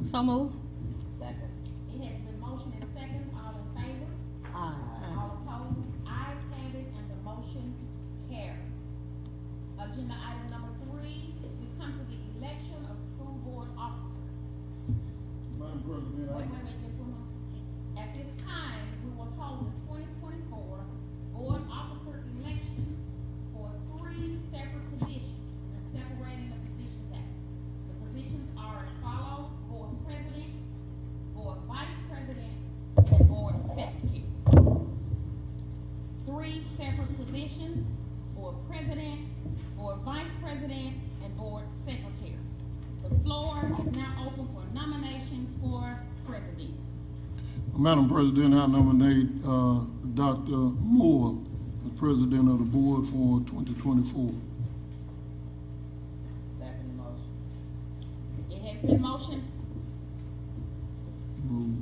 So move. Second. It has been motion and second, all in favor? All opposed? Ayes have it, and the motion carries. Agenda item number 3, we come to the election of school board officers. Madam President, Wait, just one moment. At this time, we will hold the 2024 board officer elections for 3 separate positions, and separating the positions out. The positions are as follows: board president, board vice president, and board secretary. 3 separate positions: board president, board vice president, and board secretary. The floor is now open for nominations for president. Madam President, I nominate Dr. Moore, the President of the Board for 2024. Second motion. It has been motioned, Move.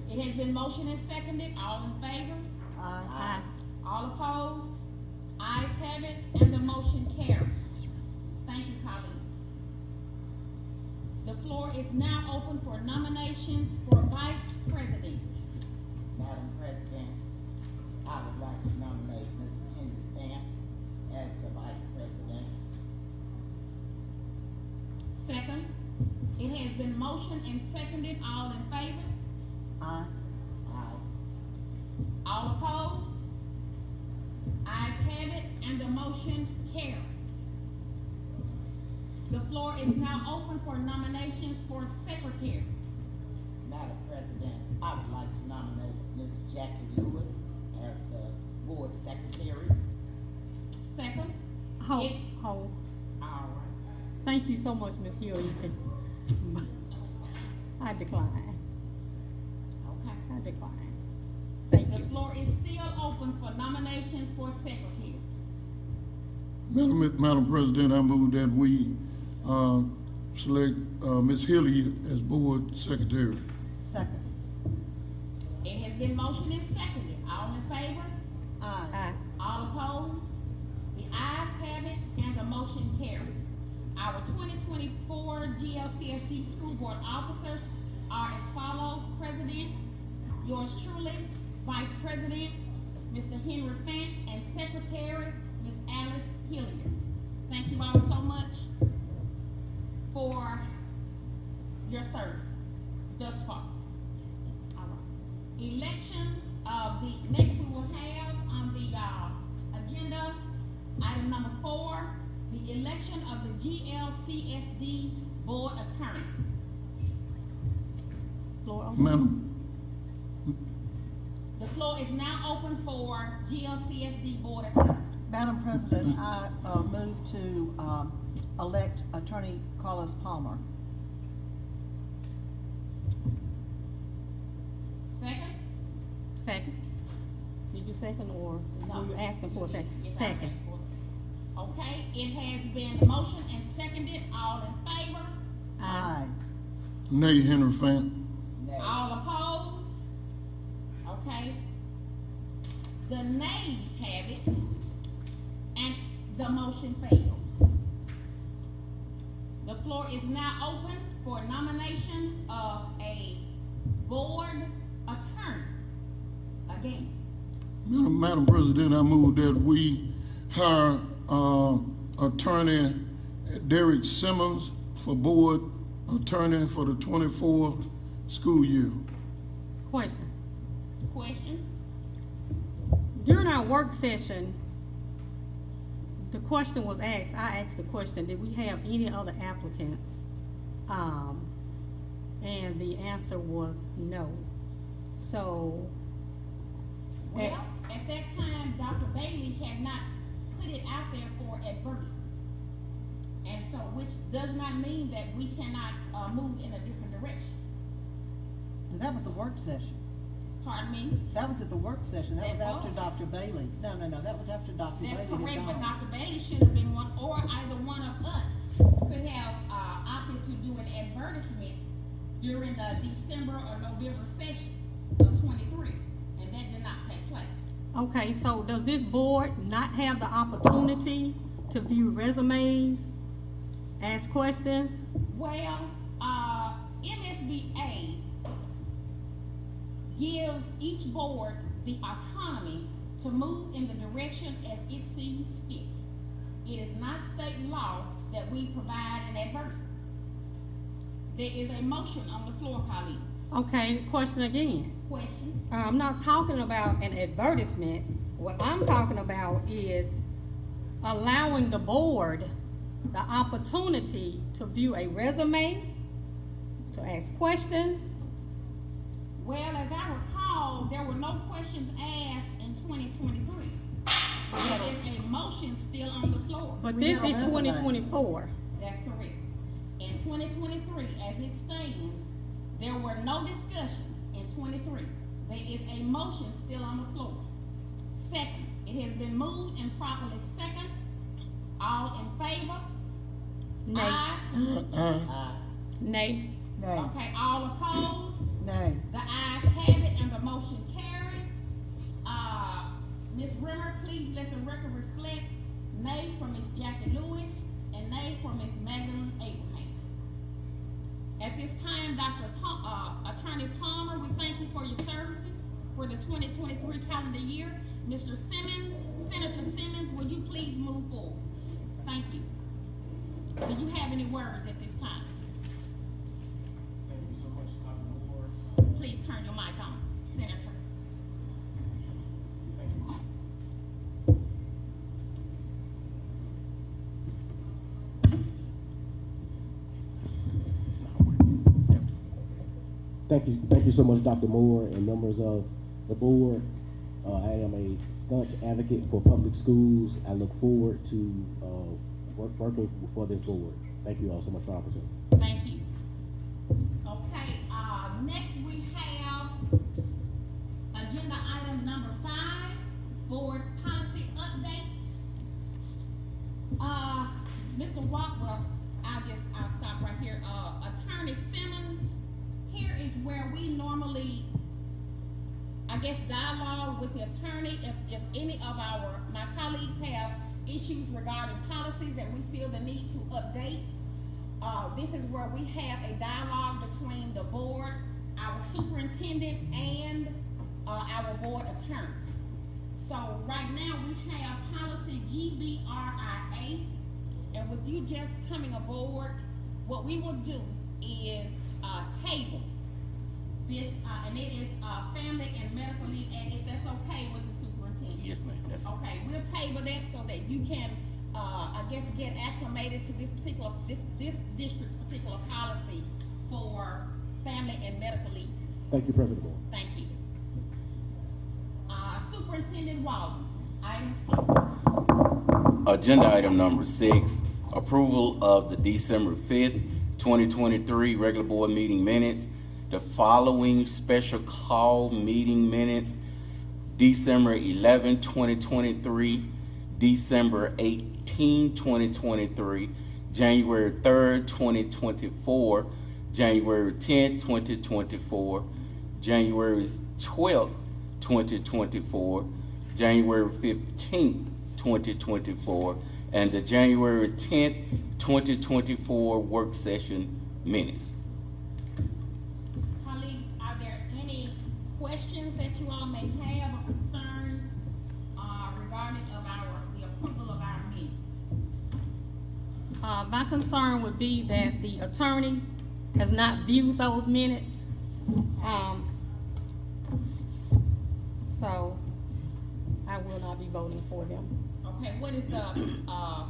it has been motioned and seconded, all in favor? Aye. All opposed? Ayes have it, and the motion carries. Thank you, colleagues. The floor is now open for nominations for vice president. Madam President, I would like to nominate Mr. Henry Fant as the Vice President. Second, it has been motioned and seconded, all in favor? Aye. All opposed? Ayes have it, and the motion carries. The floor is now open for nominations for secretary. Madam President, I would like to nominate Ms. Jackie Lewis as the Board Secretary. Second, Hold, It- hold. all right. Thank you so much, Ms. Gill. I decline. Okay. I decline. Thank The you. floor is still open for nominations for secretary. Madam President, I move that we select Ms. Hilly as Board Secretary. Second. It has been motioned and seconded. All in favor? Aye. All opposed? The ayes have it, and the motion carries. Our 2024 GLCSD school board officers are as follows: President, yours truly; Vice President, Mr. Henry Fant; and Secretary, Ms. Alice Hilliard. Thank you all so much for your services thus far. All right. Election of the, next we will have on the agenda, item number 4, the election of the GLCSD board attorney. Floor open. Madam, The floor is now open for GLCSD board attorney. Madam President, I move to elect Attorney Carlos Palmer. Second? Second. Did you second, or No. were you asking for a second? Yes, I'm Second. asking for a second. Okay, it has been motioned and seconded. All in favor? Aye. nay, Henry Fant. Nay. All opposed? Okay. The nays have it, and the motion fails. The floor is now open for nomination of a board attorney. Again, Madam President, I move that we hire Attorney Derek Simmons for Board attorney for the 24 school year. Question. Question? During our work session, the question was asked, I asked the question, did we have any other applicants? And the answer was no. So, Well, at that time, Dr. Bailey had not put it out there for advertisement. And so, which does not mean that we cannot, move in a different direction. And that was a work session. Pardon me? That was at the work session. That was That after was. Dr. Bailey. No, that was after Dr. Bailey That's had correct, but gone. Dr. Bailey should have been one, or either one of us could have, opted to do an advertisement during the December or November session of 23, and that did not take place. okay, so does this board not have the opportunity to view resumes, ask questions? Well, MSBA gives each board the autonomy to move in the direction as it sees fit. It is not state law that we provide an advertisement. There is a motion on the floor, colleagues. Okay, question again. Question? I'm not talking about an advertisement. What I'm talking about is allowing the board the opportunity to view a resume, to ask questions. Well, as I recall, there were no questions asked in 2023. There is a motion still on the floor. But We this have a is resume. 2024. That's correct. In 2023, as it stands, there were no discussions in 23. There is a motion still on the floor. Second, it has been moved and properly second. All in favor? Nay. Aye. Nay. Nay, Okay, all opposed? nay. The ayes have it and the motion carries. Ms. Rimmer, please let the record reflect nay for Ms. Jackie Lewis and nay for Ms. Magdalene Abraham. At this time, Attorney Palmer, we thank you for your services for the 2023 calendar year. Mr. Simmons, Senator Simmons, will you please move forward? Thank you. Do you have any words at this time? Thank you so much, Dr. Moore. Please turn your mic on, Senator. Thank you. Thank you so much, Dr. Moore and members of the board. I am a staunch advocate for public schools. I look forward to working for this board. Thank you all so much for the opportunity. Thank you. Okay, next we have agenda item number 5, board policy updates. Mr. Walker, I'll stop right here. Attorney Simmons, here is where we normally, I guess, dialogue with the attorney. If any of my colleagues have issues regarding policies that we feel the need to update, this is where we have a dialogue between the board, our superintendent, and our board attorney. So right now we have policy GBRIA, and with you just coming aboard, what we will do is table this, and it is family and medical leave, and if that's okay with the superintendent. Yes, ma'am. That's Okay, we'll table that so that you can, I guess, get acclimated to this district's particular policy for family and medical leave. Thank you, President Moore. Thank you. Superintendent Walden, item 6. Agenda item number 6, approval of the December 5th, 2023 regular board meeting minutes. The following special call meeting minutes: December 11, 2023, December 18, 2023, January 3rd, 2024, January 10th, 2024, January 12th, 2024, January 15th, 2024, and the January 10th, 2024 work session minutes. Colleagues, are there any questions that you all may have or concerns regarding the approval of our minutes? My concern would be that the attorney has not viewed those minutes. So I will not be voting for them. Okay, what is the, I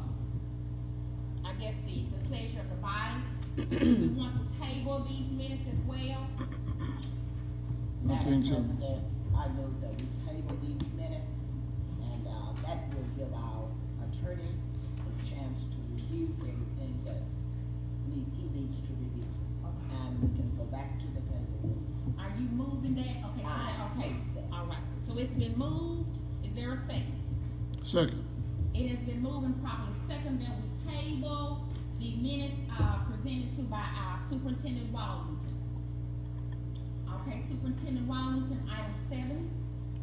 guess the pleasure of the body? Do we want to table these minutes as well? I Madam think so. President, I move that we table these minutes, and, that will give our attorney a chance to review everything that he needs to review. And we can go back to the table. Are you moving that? Okay, okay, all right. So it's been moved. Is there a second? Second. It has been moved and properly second that we table the minutes, presented to by our Superintendent Wallington. Okay, Superintendent Wallington, item 7.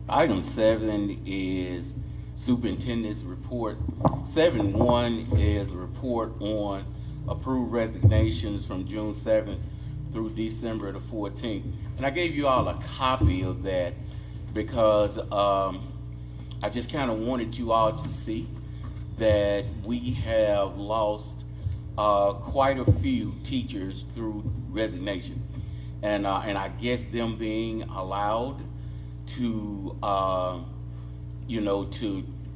Item 7 is superintendent's report. 7.1 is a report on approved resignations from June 7th through December the 14th. And I gave you all a copy of that because I just kind of wanted you all to see that we have lost quite a few teachers through resignation. And I guess them being allowed to,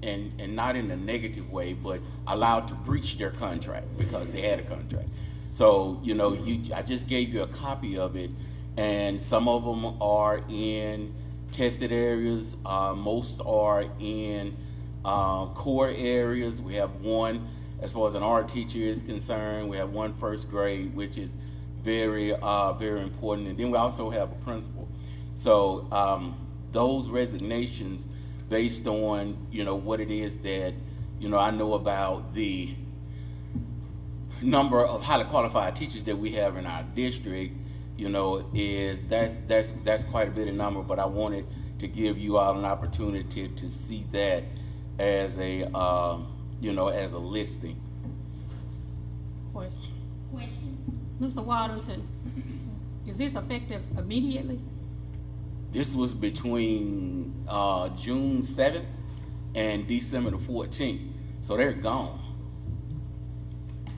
and not in a negative way, but allowed to breach their contract because they had a contract. So, I just gave you a copy of it, and some of them are in tested areas, most are in core areas. We have one, as far as an art teacher is concerned, we have one first grade, which is very, very important. And then we also have a principal. So those resignations based on, what it is that, I know about the number of highly qualified teachers that we have in our district, is that's quite a bit of number, but I wanted to give you all an opportunity to see that as a, as a listing. Question. Question? Mr. Waddington, is this effective immediately? This was between June 7th and December the 14th. So they're gone.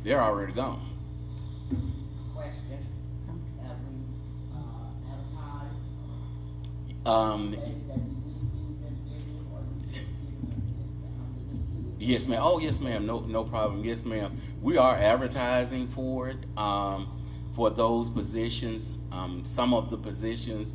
They're already gone. Question, have we, advertised, stated that we need these individuals, or you just giving us this, we need these? Yes, ma'am. Oh, yes, ma'am. No problem. Yes, ma'am. We are advertising for it, for those positions. Some of the positions,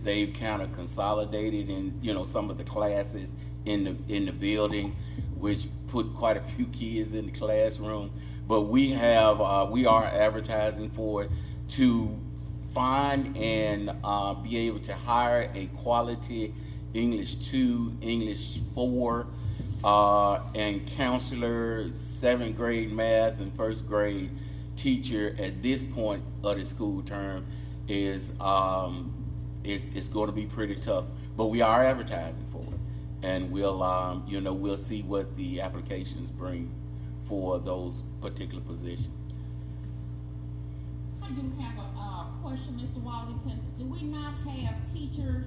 they've kind of consolidated in, some of the classes in the building, which put quite a few kids in the classroom. But we are advertising for it to find and be able to hire a quality English 2, English 4, and counselor, 7th grade math and 1st grade teacher at this point of the school term is going to be pretty tough. But we are advertising for it, and we'll see what the applications bring for those particular positions. I do have a question, Mr. Wallington. Do we not have teachers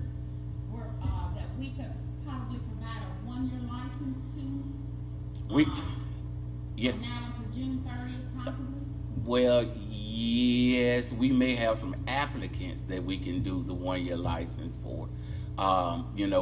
that we could probably provide a 1-year license to? Yes. From now until June 30th, possibly? Well, yes, we may have some applicants that we can do the 1-year license for,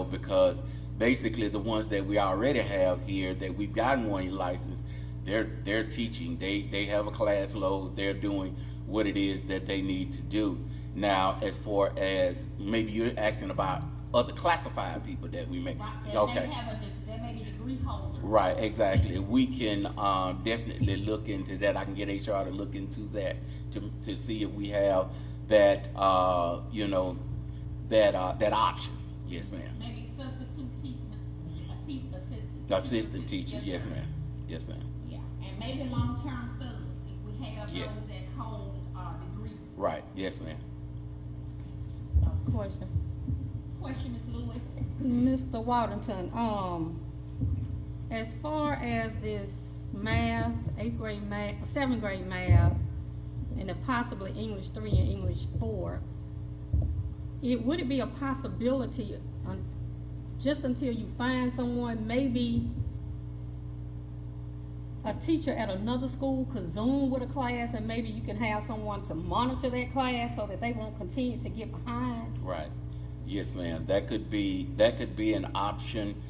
because basically the ones that we already have here that we've gotten 1-year license, they're teaching. They have a class load. They're doing what it is that they need to do. Now, as far as maybe you're asking about other classified people that we may, Right, okay. They may be degree holders. Right, exactly. We can definitely look into that. I can get HR to look into that to see if we have that, that option. Yes, ma'am. Maybe substitute teaching, Assistant teachers, yes, ma'am. Yes, ma'am. Yeah, and maybe long-term subs, if we have Yes. those that hold degree. Right, yes, ma'am. Question. Question, Ms. Lewis? Mr. Waddington, as far as this math, 8th grade math, 7th grade math, and then possibly English 3 and English 4, would it be a possibility, just until you find someone, maybe a teacher at another school could Zoom with a class and maybe you can have someone to monitor that class so that they won't continue to get behind? Right. Yes, ma'am. That could be an option.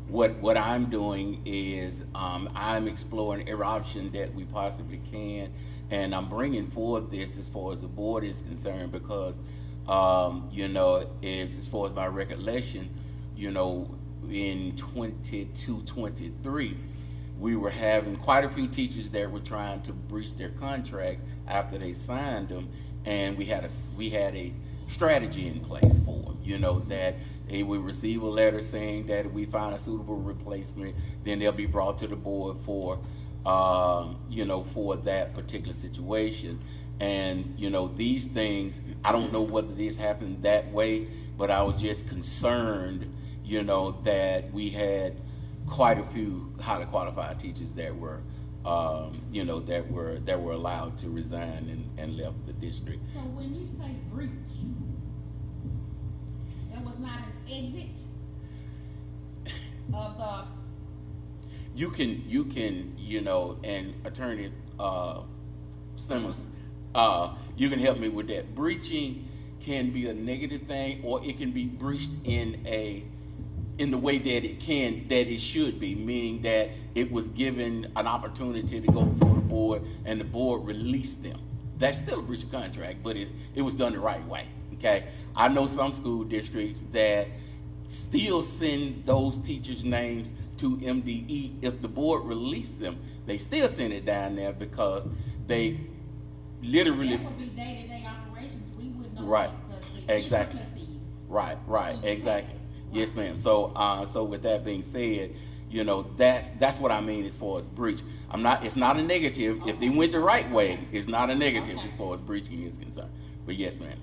What I'm doing is I'm exploring every option that we possibly can, and I'm bringing forth this as far as the board is concerned because you know, if as far as my recollection, you know, in 22, 23, we were having quite a few teachers that were trying to breach their contracts after they signed them, and we had a strategy in place for them. You know, that they would receive a letter saying that if we find a suitable replacement, then they'll be brought to the board for you know, for that particular situation. And you know, these things, I don't know whether this happened that way, but I was just concerned, you know, that we had quite a few highly qualified teachers that were, you know, that were allowed to resign and left the district. So when you say breach, there was not an exit of the, You can, you know, and Attorney Simmons, you can help me with that. Breaching can be a negative thing, or it can be breached in the way that it should be, meaning that it was given an opportunity to go before the board and the board released them. That's still a breach of contract, but it was done the right way. Okay, I know some school districts that still send those teachers' names to MDE. If the board released them, they still send it down there because they literally. that would be day-to-day operations, we wouldn't know. Right. The Exactly. intricacies. Right, Each exactly. case. Yes, ma'am. So with that being said, you know, that's what I mean as far as breach. It's not a negative. If they went the right way, it's not a negative Okay. as far as breaching is concerned. But yes, ma'am.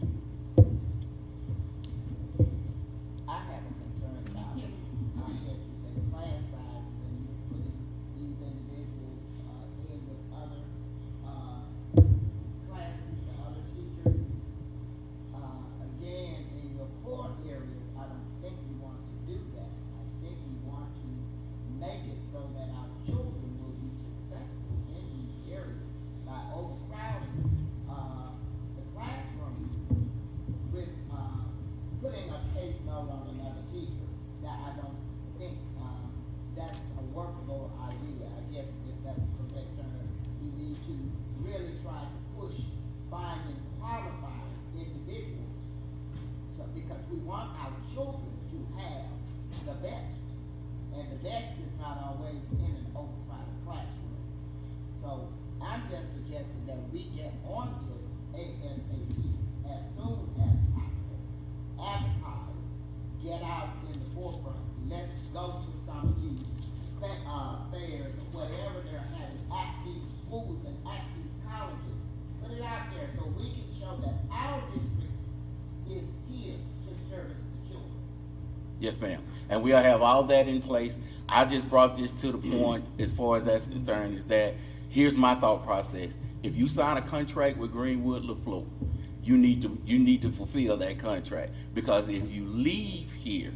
I have a concern about, Yes, I guess you say class sizes, and you're putting these individuals, in with other, classes or other teachers. Again, in your core areas, I don't think we want to do that. I think we want to make it so that our children will be successful in these areas by overcrowding, the classroom with, putting a case note on another teacher. That I don't think, that's a workable idea. I guess if that's the correct term, we need to really try to push finding qualified individuals. So, because we want our children to have the best, and the best is not always in an overcrowded classroom. So I'm just suggesting that we get on this ASAP as soon as possible. Advertise, get out in the forefront. Let's go to some of these fairs or whatever they're having at these schools and at these colleges. Put it out there so we can show that our district is here to service the children. Yes, ma'am. And we'll have all that in place. I just brought this to the point as far as that's concerned, is that here's my thought process. If you sign a contract with Greenwood LaFleur, you need to fulfill that contract. Because if you leave here,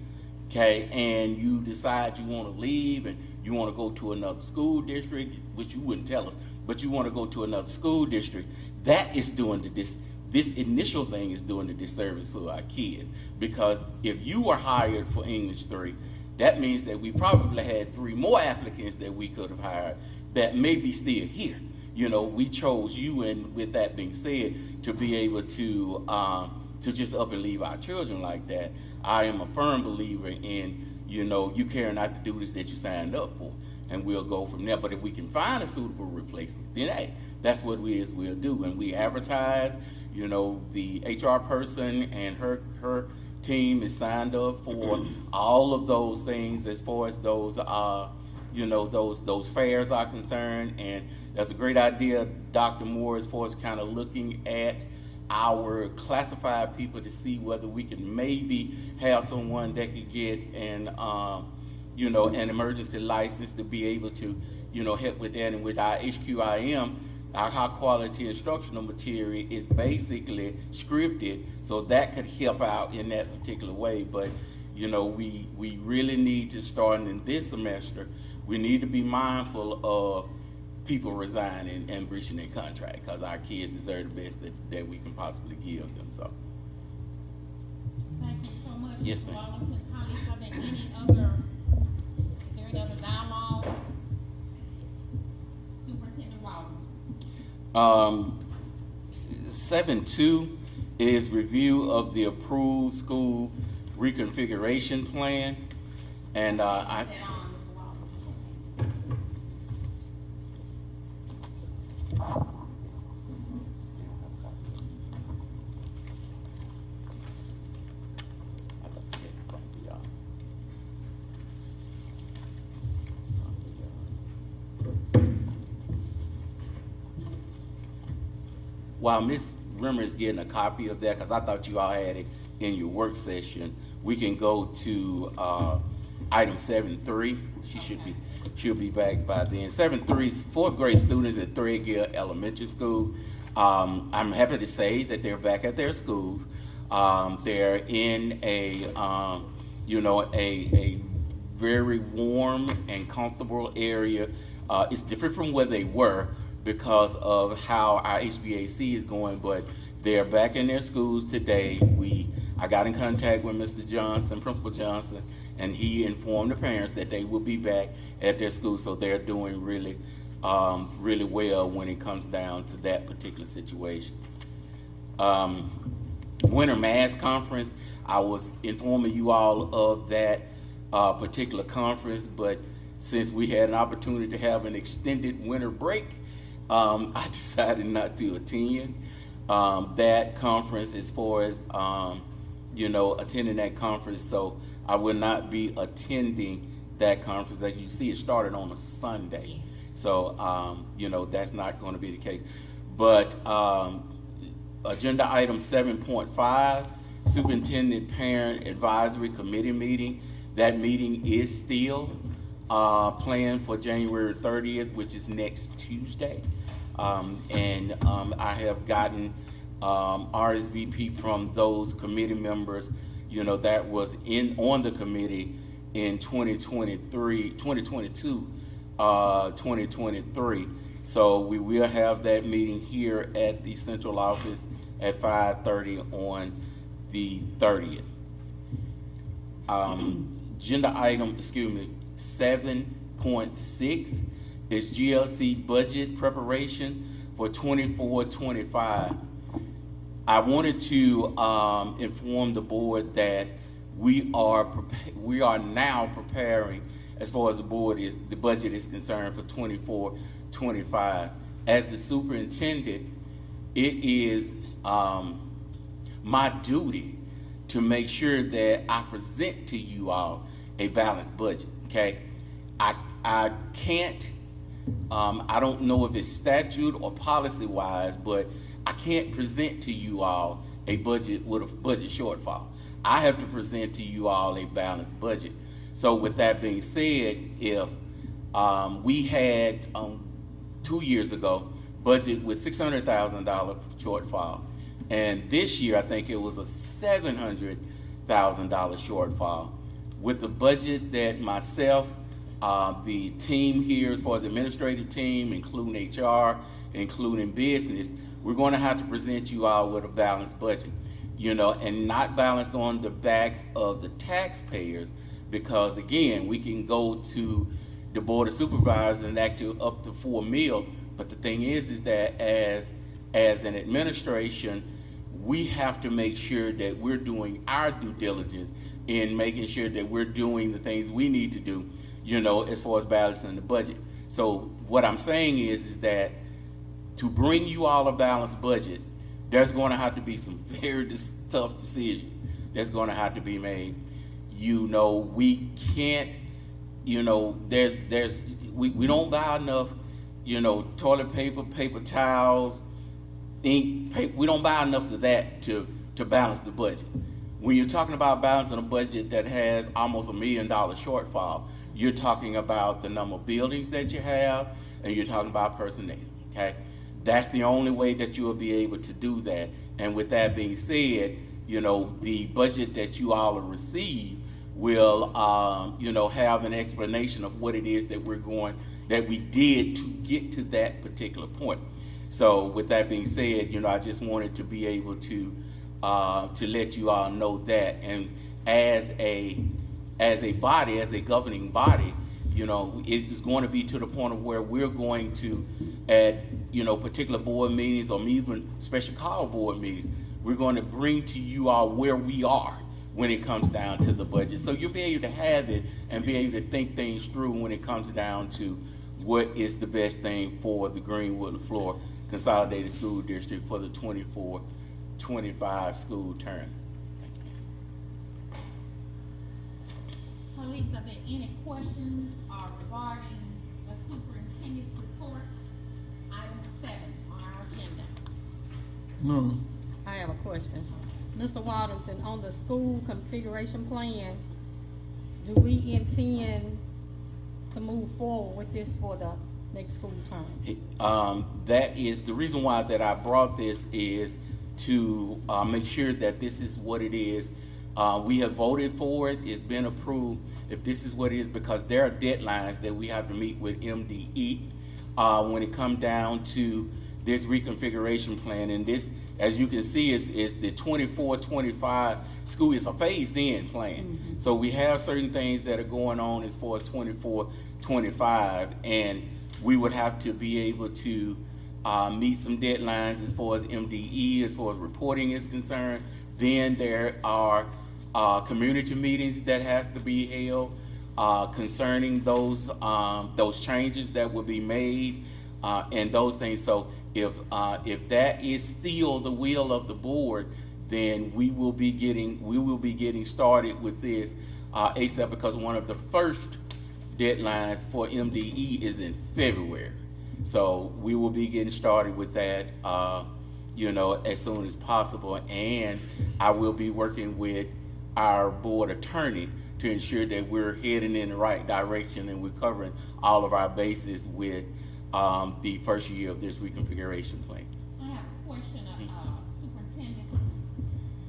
okay, and you decide you want to leave and you want to go to another school district, which you wouldn't tell us, but you want to go to another school district, that is doing this initial thing is doing the disservice for our kids. Because if you were hired for English 3, that means that we probably had 3 more applicants that we could have hired that may be still here. You know, we chose you, and with that being said, to be able to just up and leave our children like that. I am a firm believer in, you know, you carrying out the duties that you signed up for, and we'll go from there. But if we can find a suitable replacement, then hey, that's what we'll do. And we advertise, you know, the HR person and her team is signed up for all of those things as far as those you know, those fairs are concerned. And that's a great idea, Dr. Moore, as far as kind of looking at our classified people to see whether we can maybe have someone that could get an you know, an emergency license to be able to, you know, help with that. And with our HQIM, our high quality instructional material is basically scripted, so that could help out in that particular way. But you know, we really need to start in this semester, we need to be mindful of people resigning and breaching their contract, because our kids deserve the best that we can possibly give them, so. Thank you so much. Yes, Mr. ma'am. Wallington. Colleagues, is there any other dialogue? Superintendent Wallington. 7.2 is review of the approved school reconfiguration plan. And Is that on, Mr. Wallington? While Ms. Rimmer is getting a copy of that, because I thought you all had it in your work session, we can go to item 7.3. She'll be back by then. 7.3 is fourth grade students at Threadgill Elementary School. I'm happy to say that they're back at their schools. They're in a very warm and comfortable area. It's different from where they were because of how our HVAC is going, but they're back in their schools today. I got in contact with Mr. Johnson, Principal Johnson, and he informed the parents that they will be back at their school, so they're doing really well when it comes down to that particular situation. Winter Mass Conference, I was informing you all of that particular conference, but since we had an opportunity to have an extended winter break, I decided not to attend that conference as far as, attending that conference. So I will not be attending that conference. As you see, it started on a Sunday. So, that's not going to be the case. But agenda item 7.5, Superintendent Parent Advisory Committee meeting. That meeting is still planned for January 30th, which is next Tuesday. I have gotten RSVP from those committee members, that was on the committee in 2023. So we will have that meeting here at the central office at 5:30 on the 30th. Agenda item, 7.6 is GLC budget preparation for 24-25. I wanted to inform the board that we are now preparing, as far as the budget is concerned, for 24-25. As the superintendent, it is my duty to make sure that I present to you all a balanced budget. Okay, I can't. I don't know if it's statute or policy wise, but I can't present to you all a budget with a budget shortfall. I have to present to you all a balanced budget. So with that being said, if we had 2 years ago budget with $600,000 shortfall, and this year I think it was a $700,000 shortfall. With the budget that myself, the team here, as far as the administrative team, including HR, including business, we're going to have to present you all with a balanced budget, and not balanced on the backs of the taxpayers, because again, we can go to the Board of Supervisors and act up to $4 million, but the thing is that as an administration, we have to make sure that we're doing our due diligence in making sure that we're doing the things we need to do, as far as balancing the budget. So what I'm saying is that to bring you all a balanced budget, there's going to have to be some very tough decisions that's going to have to be made. We can't, we don't buy enough, toilet paper, paper towels, ink, paper. We don't buy enough of that to balance the budget. When you're talking about balancing a budget that has almost $1 million shortfall, you're talking about the number of buildings that you have, and you're talking about personnel, okay? That's the only way that you will be able to do that. And with that being said, the budget that you all will receive will, you know, have an explanation of what it is that that we did to get to that particular point. So with that being said, you know, I just wanted to be able to let you all know that. And as a body, as a governing body, you know, it is going to be to the point of where we're going to, at, you know, particular board meetings or even special call board meetings, we're going to bring to you all where we are when it comes down to the budget. So you'll be able to have it and be able to think things through when it comes down to what is the best thing for the Greenwood-LaFleur Consolidated School District for the 24-25 school term. Colleagues, are there any questions regarding the superintendent's report? Item 7 on our agenda. No, I have a question. Mr. Waddington, on the school configuration plan, do we intend to move forward with this for the next school term? That is the reason why that I brought this is to make sure that this is what it is. We have voted for it, it's been approved. If this is what it is, because there are deadlines that we have to meet with MDE when it comes down to this reconfiguration plan. And this, as you can see, is the 24-25 school. It's a phased in plan. Mm-hmm. So we have certain things that are going on as far as 24-25, and we would have to be able to meet some deadlines as far as MDE, as far as reporting is concerned. Then there are community meetings that has to be held concerning those changes that will be made and those things. So if that is still the will of the board, then we will be getting started with this ASAP, because one of the first deadlines for MDE is in February. So we will be getting started with that, you know, as soon as possible. And I will be working with our board attorney to ensure that we're heading in the right direction and we're covering all of our bases with the first year of this reconfiguration plan. I have a question, Superintendent.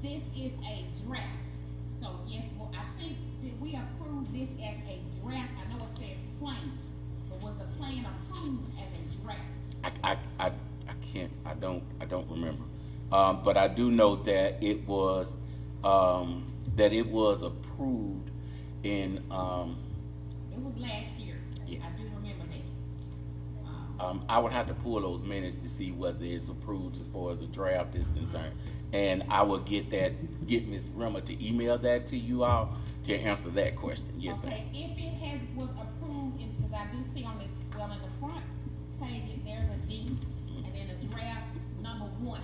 This is a draft. So yes, well, I think that we approved this as a draft. I know it says plan, but was the plan approved as a draft? I don't remember. But I do know that it was approved in, It was last year. Yes. I do remember that. I would have to pull those minutes to see whether it's approved as far as the draft is concerned. And I will get Ms. Rimmer to email that to you all to answer that question. Yes, ma'am. Okay, if it was approved, because I do see on this, well, in the front page, there's a D, and then a draft number 1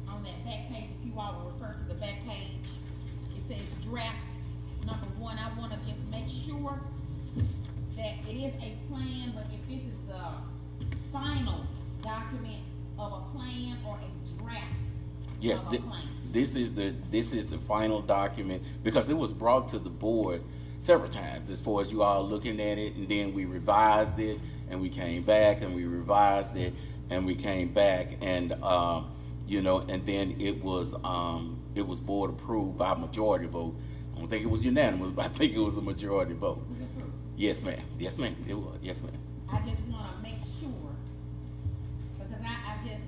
on that back page. If you all will refer to the back page, it says draft number 1. I want to just make sure that it is a plan, but if this is the final document of a plan or a draft Yes, of a plan. this is the final document, because it was brought to the board several times as far as you all looking at it, and then we revised it and we came back and we revised it and we came back, and you know, and then it was board approved by majority vote. I don't think it was unanimous, but I think it was a majority vote. Was approved. Yes, ma'am. Yes, ma'am. It was. Yes, ma'am. I just want to make sure, because I just,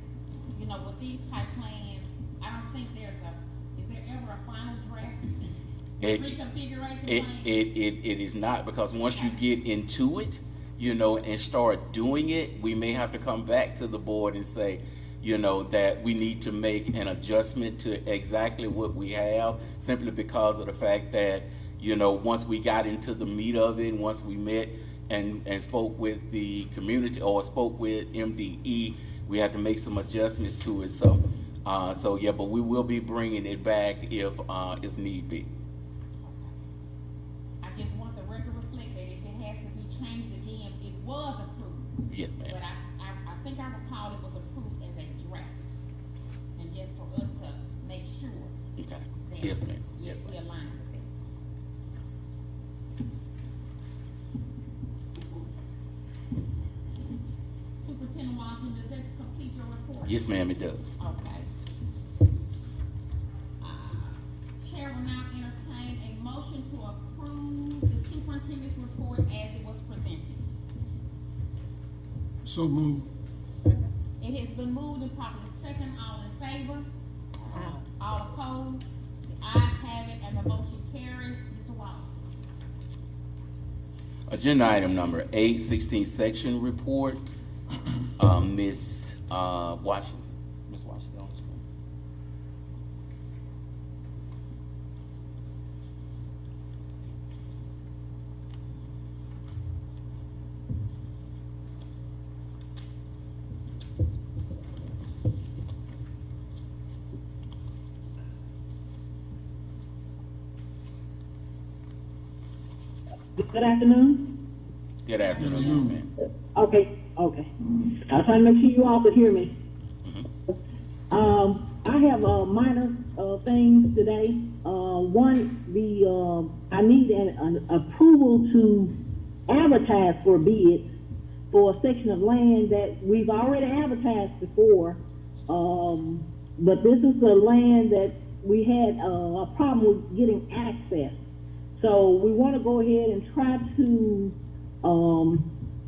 you know, with these type plans, I don't think is there ever a final draft? Reconfiguration plan? It is not, because once you get into it, you know, and start doing it, we may have to come back to the board and say, you know, that we need to make an adjustment to exactly what we have, simply because of the fact that, you know, once we got into the meat of it, once we met and spoke with the community or spoke with MDE, we had to make some adjustments to it. So yeah, but we will be bringing it back if need be. I just want the record reflect that if it has to be changed again, it was approved. Yes, ma'am. But I think I recall it was approved as a draft, and just for us to make sure Okay. that. Yes, ma'am. Yes, Yes, we ma'am. align with that. Superintendent Walton, does that complete your report? Yes, ma'am, it does. Okay. Chair will now entertain a motion to approve the superintendent's report as it was presented? So move. Second. It has been moved and properly second. All in favor? All opposed? The ayes have it, and the motion carries. Mr. Wallace. Agenda item number 8, 16 section report. Ms. Washington. Ms. Washington on the screen. Good afternoon. Good afternoon, yes, ma'am. Okay. I was trying to make sure you all could hear me. I have minor things today. One, I need an approval to advertise for bids for a section of land that we've already advertised before. But this is the land that we had a problem with getting access. So we want to go ahead and try to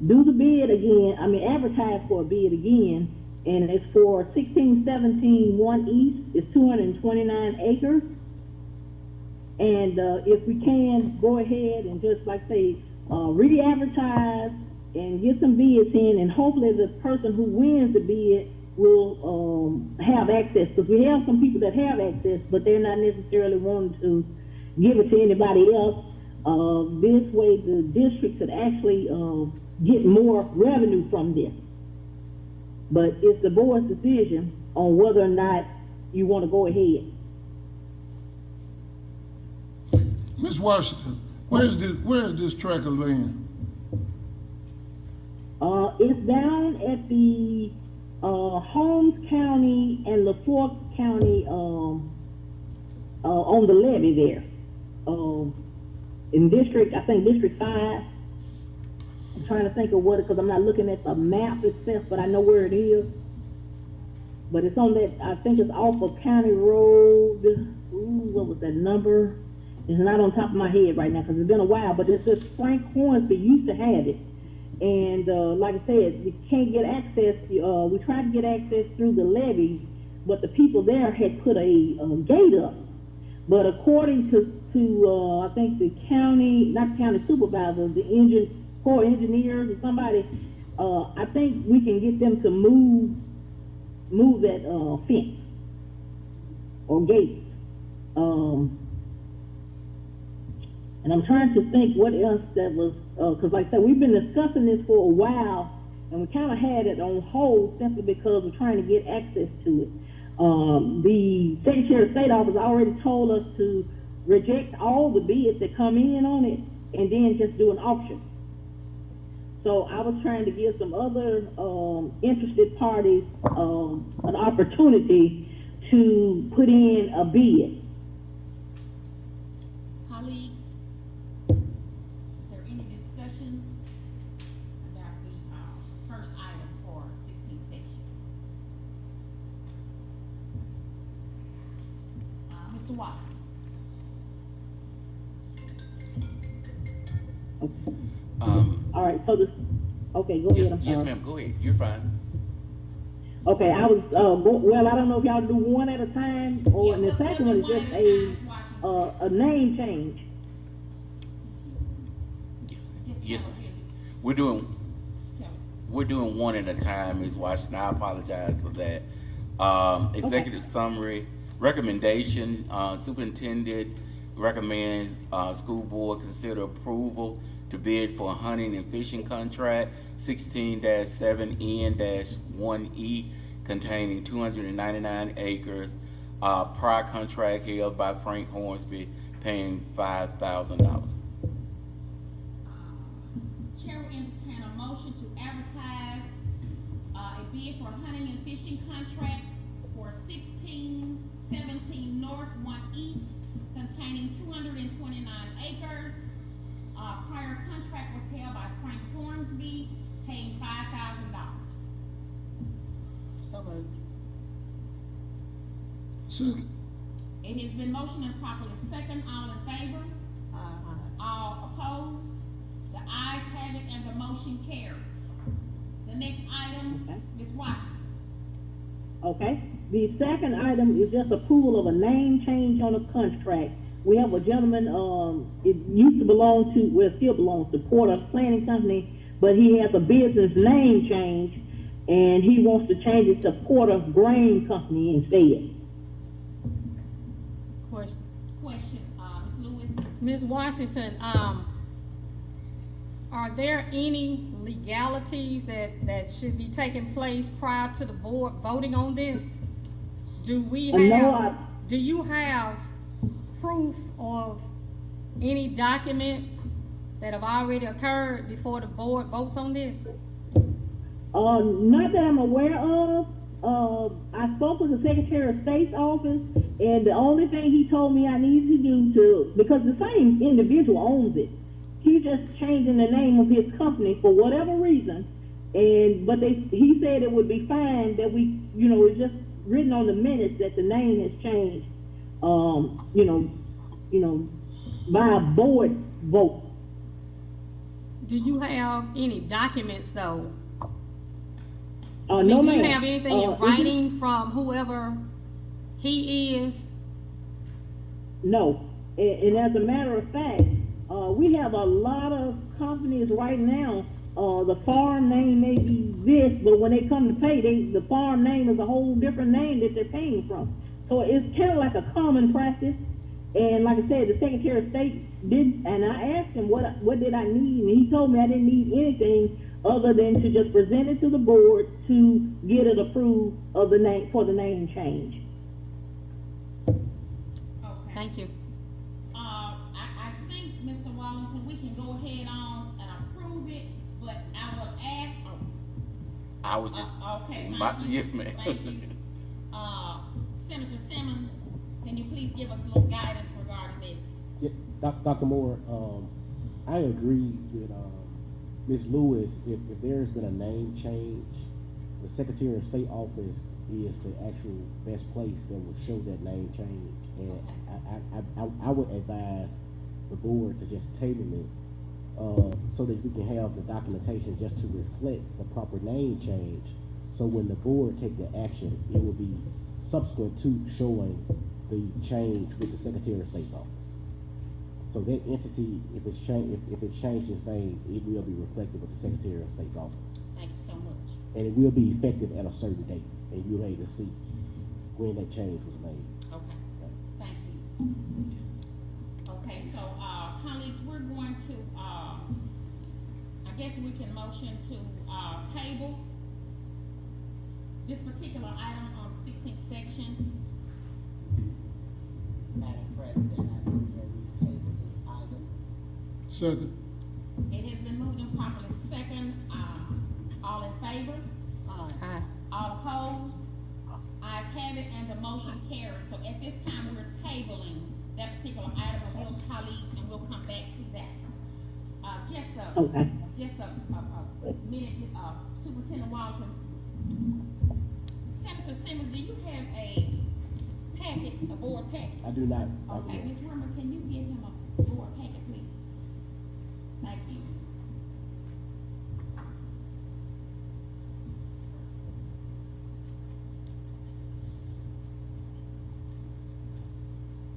do the bid again. Advertise for a bid again, and it's for 1617 1 East. It's 229 acres. And if we can go ahead and just re-advertise and get some bids in, and hopefully the person who wins the bid will have access, because we have some people that have access, but they're not necessarily wanting to give it to anybody else. This way the district could actually get more revenue from this. But it's the board's decision on whether or not you want to go ahead. Ms. Washington, where is this tract of land? It's down at the Holmes County and LaFleur County on the levee there. In District 5. I'm trying to think of what, because I'm not looking at the map itself, but I know where it is. But it's on that, I think it's off of County Road. What was that number? It's not on top of my head right now because it's been a while, but it's just Frank Hornsby used to have it. And like I said, we can't get access. We tried to get access through the levee, but the people there had put a gate up. But according to I think the county, not county supervisor, the Corps engineers or somebody, I think we can get them to move that fence or gate. And I'm trying to think what else that was, because like I said, we've been discussing this for a while, and we kind of had it on hold simply because we're trying to get access to it. The Secretary of State office already told us to reject all the bids that come in on it and then just do an auction. So I was trying to give some other interested parties an opportunity to put in a bid. Colleagues, is there any discussion about the first item for 16 section? Mr. Watt. All right, so okay, go Yes, ahead. yes, ma'am, go ahead, you're fine. Okay, I was, well, I don't know if y'all do one at a time, or and the second one is just a name change. Yes, we're doing one at a time, Ms. Washington. I apologize for that. Executive summary, recommendation, superintendent recommends school board consider approval to bid for a hunting and fishing contract 16-7N-1E containing 299 acres. Prior contract held by Frank Hornsby, paying $5,000. Chair will entertain a motion to advertise a bid for a hunting and fishing contract for 1617 North 1 East containing 229 acres. Prior contract was held by Frank Hornsby, paying $5,000. So moved. Second. It has been motioned and properly second. All in favor? Aye. carries. The next item, Okay. Ms. Washington. Okay, the second item is just approval of a name change on a contract. We have a gentleman, it used to belong to, well, it still belongs to Porter Planning Company, but he has a business name change, and he wants to change it to Porter Grain Company instead. Question. Question, Ms. Lewis. Ms. Washington, are there any legalities that should be taking place prior to the board voting on this? Do we No, have, do you have proof of any documents that have already occurred before the board votes on this? Not that I'm aware of. I spoke with the Secretary of State's office, and the only thing he told me I needed to do because the same individual owns it. He's just changing the name of his company for whatever reason, but he said it would be fine that we, it's just written on the minutes that the name has changed, by a board vote. Do you have any documents though? No, Do ma'am. you have anything in If writing from whoever he is? No, and as a matter of fact, we have a lot of companies right now. The farm name may be this, but when they come to pay, the farm name is a whole different name that they're paying from. So it's kind of like a common practice. And like I said, the Secretary of State did, and I asked him what did I need, and he told me I didn't need anything other than to just present it to the board to get it approved of the name for the name change. Okay. Thank you. I think, Mr. Wallington, we can go ahead on and approve it, but I will add, I was just, okay, my, thank you. yes, ma'am. Thank you. Senator Simmons, can you please give us a little guidance regarding this? Yeah, Dr. Moore, I agree with Ms. Lewis. If there's been a name change, the Secretary of State office is the actual best place that will show that name change. And I would advise the board to just table it so that we can have the documentation just to reflect the proper name change. So when the board take the action, it will be subsequent to showing the change with the Secretary of State's office. So that entity, if it's changed its name, it will be reflected with the Secretary of State's office. Thank you so much. And it will be effective at a certain date, and you'll be able to see when that change was made. Okay, thank you. Okay, so, colleagues, we're going to, I guess we can motion to, table this particular item on 16th section. Madam President, I move that we table this item. Second. It has been moved and properly second, all in favor? Aye. All opposed? Ayes have it, and the motion carries. So at this time, we're tabling that particular item, and we'll, colleagues, and we'll come back to that. Okay. Just a minute, Superintendent Walton. Senator Simmons, do you have a packet, a board packet? I do not. Okay, Ms. Rummer, can you give him a board packet, please? Thank you.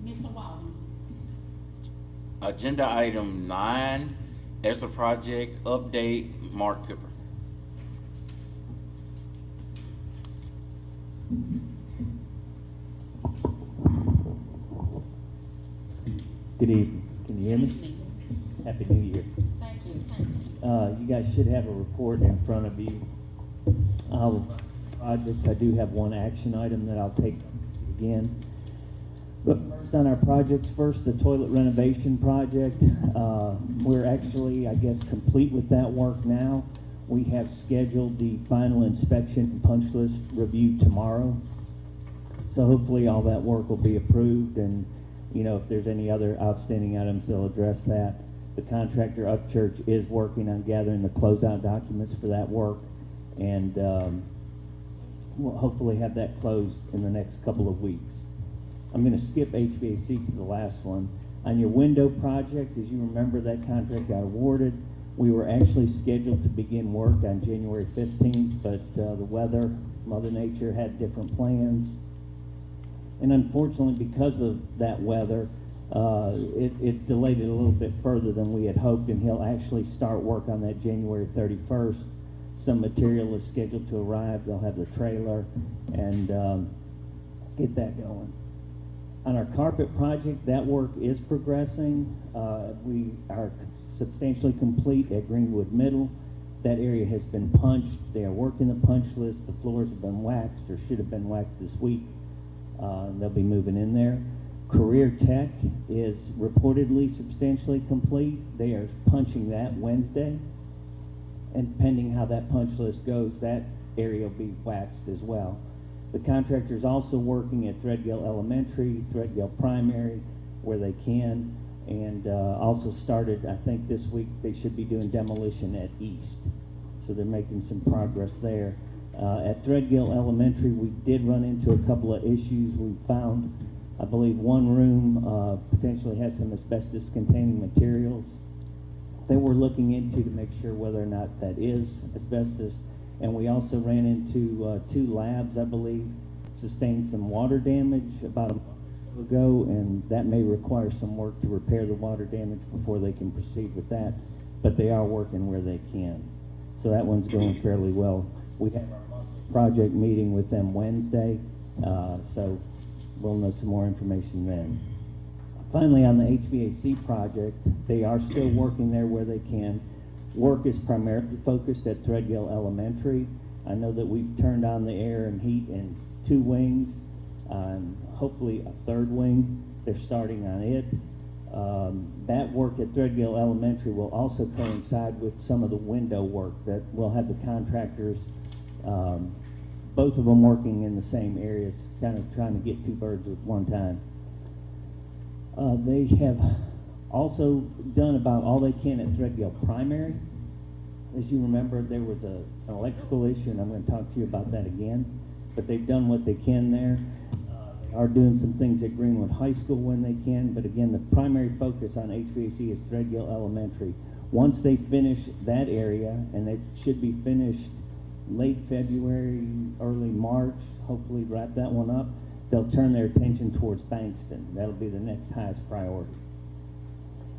Mr. Walden. Agenda item 9, ESSA project update, Mark Pipper. Good evening. Can you hear me? Happy New Year. Thank you, thank you. You guys should have a report in front of you. Projects, I do have one action item that I'll take again. But first on our projects, first the toilet renovation project. We're actually, I guess, complete with that work now. We have scheduled the final inspection and punch list review tomorrow. So hopefully all that work will be approved, and if there's any other outstanding items, they'll address that. The contractor, Upchurch, is working on gathering the closeout documents for that work, and we'll hopefully have that closed in the next couple of weeks. I'm going to skip HVAC to the last one. On your window project, as you remember, that contract got awarded. We were actually scheduled to begin work on January 15th, but the weather, Mother Nature had different plans. And unfortunately, because of that weather, it delayed it a little bit further than we had hoped, and he'll actually start work on that January 31st. Some material is scheduled to arrive. They'll have the trailer and get that going. On our carpet project, that work is progressing. We are substantially complete at Greenwood Middle. That area has been punched. They are working the punch list. The floors have been waxed, or should have been waxed this week. They'll be moving in there. Career Tech is reportedly substantially complete. They are punching that Wednesday. And pending how that punch list goes, that area will be waxed as well. The contractor's also working at Threadgill Elementary, Threadgill Primary, where they can, and also started, I think this week, they should be doing demolition at East. So they're making some progress there. At Threadgill Elementary, we did run into a couple of issues. We found, I believe, one room potentially has some asbestos-containing materials that we're looking into to make sure whether or not that is asbestos. And we also ran into 2 labs, I believe, sustained some water damage about a month or so ago, and that may require some work to repair the water damage before they can proceed with that. But they are working where they can. So that one's going fairly well. We have our monthly project meeting with them Wednesday, so we'll know some more information then. Finally, on the HVAC project, they are still working there where they can. Work is primarily focused at Threadgill Elementary. I know that we've turned on the air and heat in 2 wings, hopefully a 3rd wing. They're starting on it. That work at Threadgill Elementary will also coincide with some of the window work that we'll have the contractors, both of them working in the same areas, kind of trying to get 2 birds with one time. They have also done about all they can at Threadgill Primary. As you remember, there was an electrical issue, and I'm going to talk to you about that again. But they've done what they can there. They are doing some things at Greenwood High School when they can, but again, the primary focus on HVAC is Threadgill Elementary. Once they finish that area, and they should be finished late February, early March, hopefully wrap that one up, they'll turn their attention towards Bankston. That'll be the next highest priority.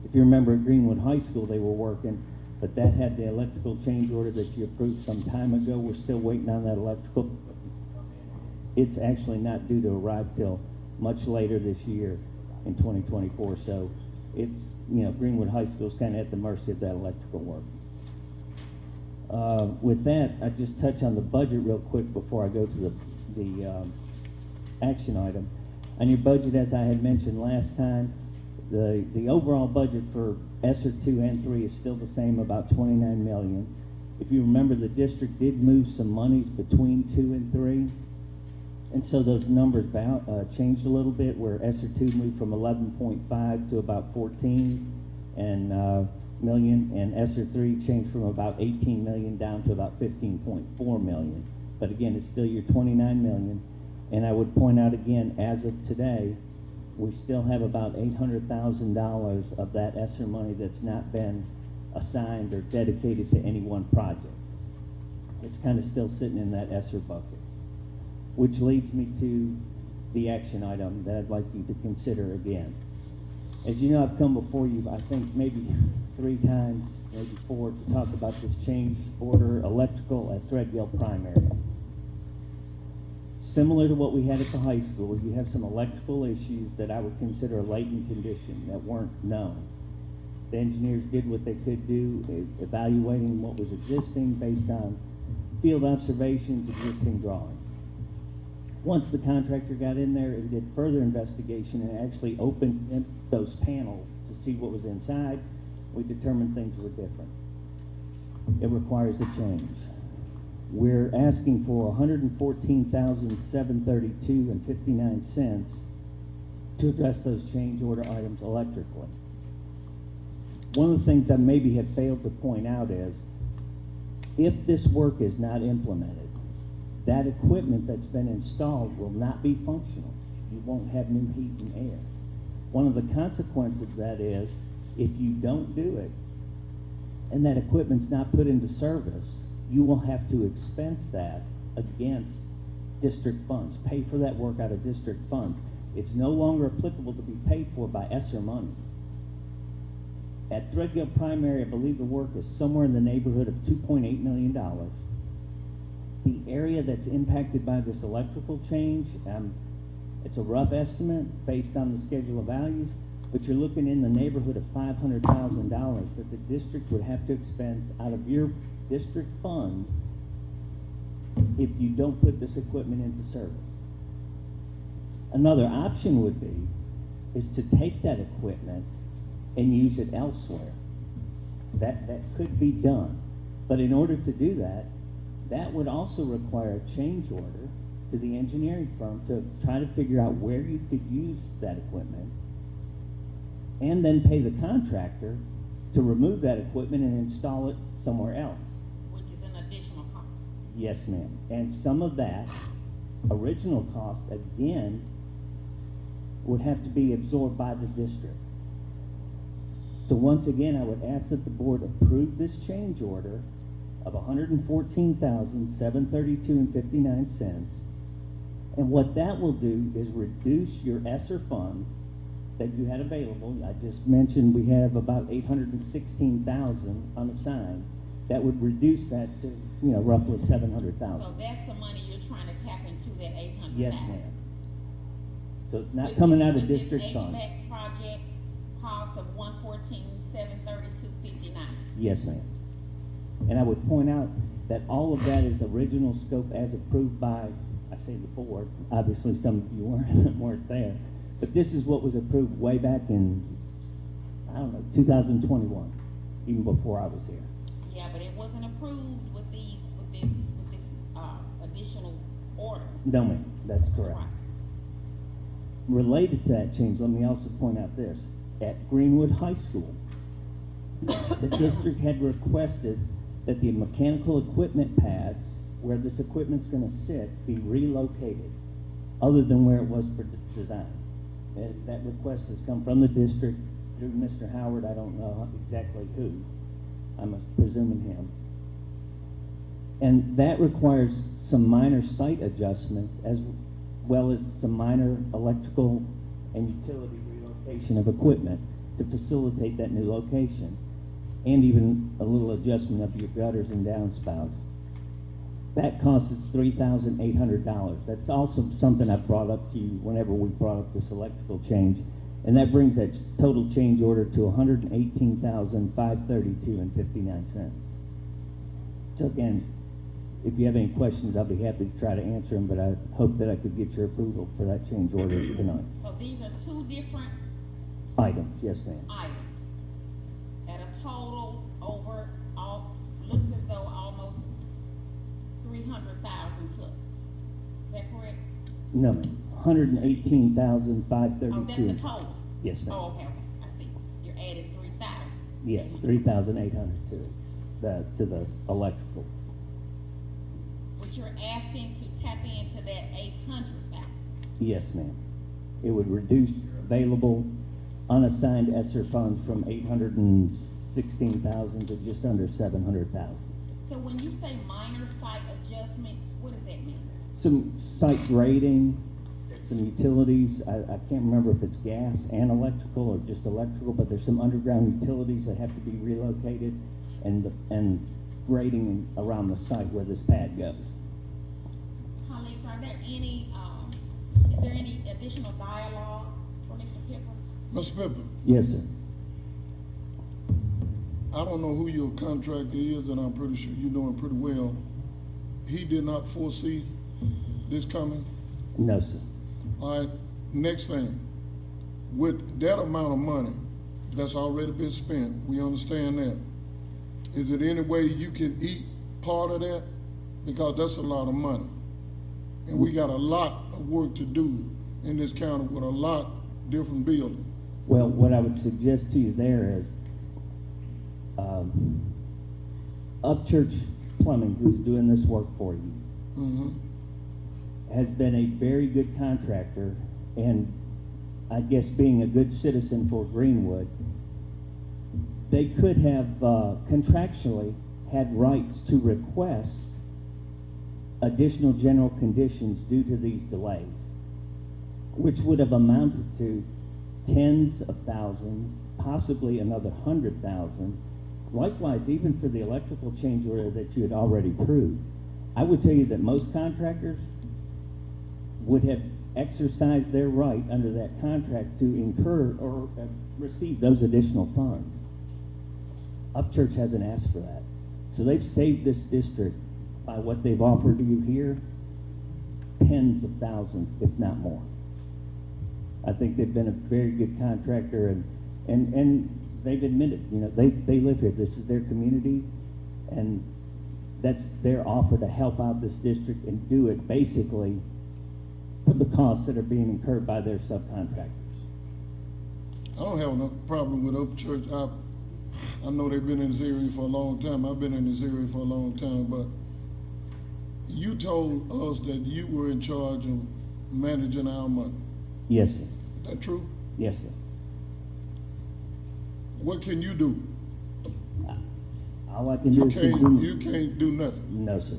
If you remember at Greenwood High School, they were working, but that had the electrical change order that you approved some time ago. We're still waiting on that electrical. It's actually not due to arrive till much later this year in 2024. So it's, Greenwood High School is kind of at the mercy of that electrical work. With that, I just touch on the budget real quick before I go to the action item. On your budget, as I had mentioned last time, the overall budget for ESSER 2 and 3 is still the same, about $29 million. If you remember, the district did move some monies between 2 and 3, and so those numbers changed a little bit, where ESSER 2 moved from 11.5 to about 14 million, and ESSER 3 changed from about 18 million down to about 15.4 million. But again, it's still your 29 million. And I would point out again, as of today, we still have about $800,000 of that ESSER money that's not been assigned or dedicated to any one project. It's kind of still sitting in that ESSER bucket, which leads me to the action item that I'd like you to consider again. As you know, I've come before you, I think maybe 3 times, maybe 4, to talk about this change order electrical at Threadgill Primary. Similar to what we had at the high school, you have some electrical issues that I would consider a latent condition that weren't known. The engineers did what they could do, evaluating what was existing based on field observations, existing drawings. Once the contractor got in there and did further investigation and actually opened those panels to see what was inside, we determined things were different. It requires a change. We're asking for $114,732.59 to address those change order items electrically. One of the things I maybe have failed to point out is, if this work is not implemented, that equipment that's been installed will not be functional. You won't have new heat and air. One of the consequences of that is, if you don't do it, and that equipment's not put into service, you will have to expense that against district funds, pay for that work out of district funds. It's no longer applicable to be paid for by ESSER money. At Threadgill Primary, I believe the work is somewhere in the neighborhood of $2.8 million. The area that's impacted by this electrical change, it's a rough estimate based on the schedule of values, but you're looking in the neighborhood of $500,000 that the district would have to expense out of your district funds if you don't put this equipment into service. Another option would be is to take that equipment and use it elsewhere. That could be done. But in order to do that, that would also require a change order to the engineering firm to try to figure out where you could use that equipment, and then pay the contractor to remove that equipment and install it somewhere else. Which is an additional cost. Yes, ma'am. And some of that original cost, again, would have to be absorbed by the district. So once again, I would ask that the board approve this change order of $114,732.59. And what that will do is reduce your ESSER funds that you had available. I just mentioned we have about $816,000 unassigned. That would reduce that to, roughly $700,000. So that's the money you're trying to tap into, that 800,000. Yes, ma'am. So it's not coming out of district funds. This HVAC project cost of $114,732.59. Yes, ma'am. And I would point out that all of that is original scope as approved by, I say the board, obviously some of you weren't there, but this is what was approved way back in, 2021, even before I was here. Yeah, but it wasn't approved with this additional order. No, ma'am, that's correct. Right. Related to that change, let me also point out this. At Greenwood High School, the district had requested that the mechanical equipment pads where this equipment's going to sit be relocated other than where it was for design. And that request has come from the district through Mr. Howard. I don't know exactly who. I'm presuming him. And that requires some minor site adjustments as well as some minor electrical and utility relocation of equipment to facilitate that new location, and even a little adjustment of your gutters and downspouts. That costs us $3,800. That's also something I brought up to you whenever we brought up this electrical change, and that brings that total change order to $118,532.59. So again, if you have any questions, I'll be happy to try to answer them, but I hope that I could get your approval for that change order tonight. So these are two different Items, yes, ma'am. items at a total over, looks as though almost 300,000 plus. Is that correct? No, ma'am. $118,532. Oh, that's the total? Yes, ma'am. Oh, okay, I see. You're adding 3,000. Yes, 3,800 to the electrical. But you're asking to tap into that 800,000. Yes, ma'am. It would reduce your available unassigned ESSER funds from 816,000 to just under 700,000. So when you say minor site adjustments, what does that mean? Some site grading, some utilities. I can't remember if it's gas and electrical or just electrical, but there's some underground utilities that have to be relocated, and grading around the site where this pad goes. Colleagues, are there any, is there any additional dialogue for Mr. Pipper? Mr. Pepper, Yes, sir. I don't know who your contractor is, and I'm pretty sure you know him pretty well. He did not foresee this coming. No, sir. All right, next thing, with that amount of money that's already been spent, we understand that. Is there any way you can eat part of that? Because that's a lot of money. And we got a lot of work to do in this county with a lot different buildings. Well, what I would suggest to you there is, Upchurch Plumbing, who's doing this work for you, has been a very good contractor, and I guess being a good citizen for Greenwood, they could have contractually had rights to request additional general conditions due to these delays, which would have amounted to tens of thousands, possibly another 100,000. Likewise, even for the electrical change order that you had already approved, I would tell you that most contractors would have exercised their right under that contract to incur or receive those additional funds. Upchurch hasn't asked for that. So they've saved this district by what they've offered to you here, tens of thousands, if not more. I think they've been a very good contractor, and they've admitted, you know, they live here. This is their community, and that's their offer to help out this district and do it basically for the costs that are being incurred by their subcontractors. I don't have no problem with Upchurch. I know they've been in this area for a long time. I've been in this area for a long time, but you told us that you were in charge of managing our money. Yes, sir. Is that true? Yes, sir. What can you do? All I can do You is continue. can't do nothing. No, sir.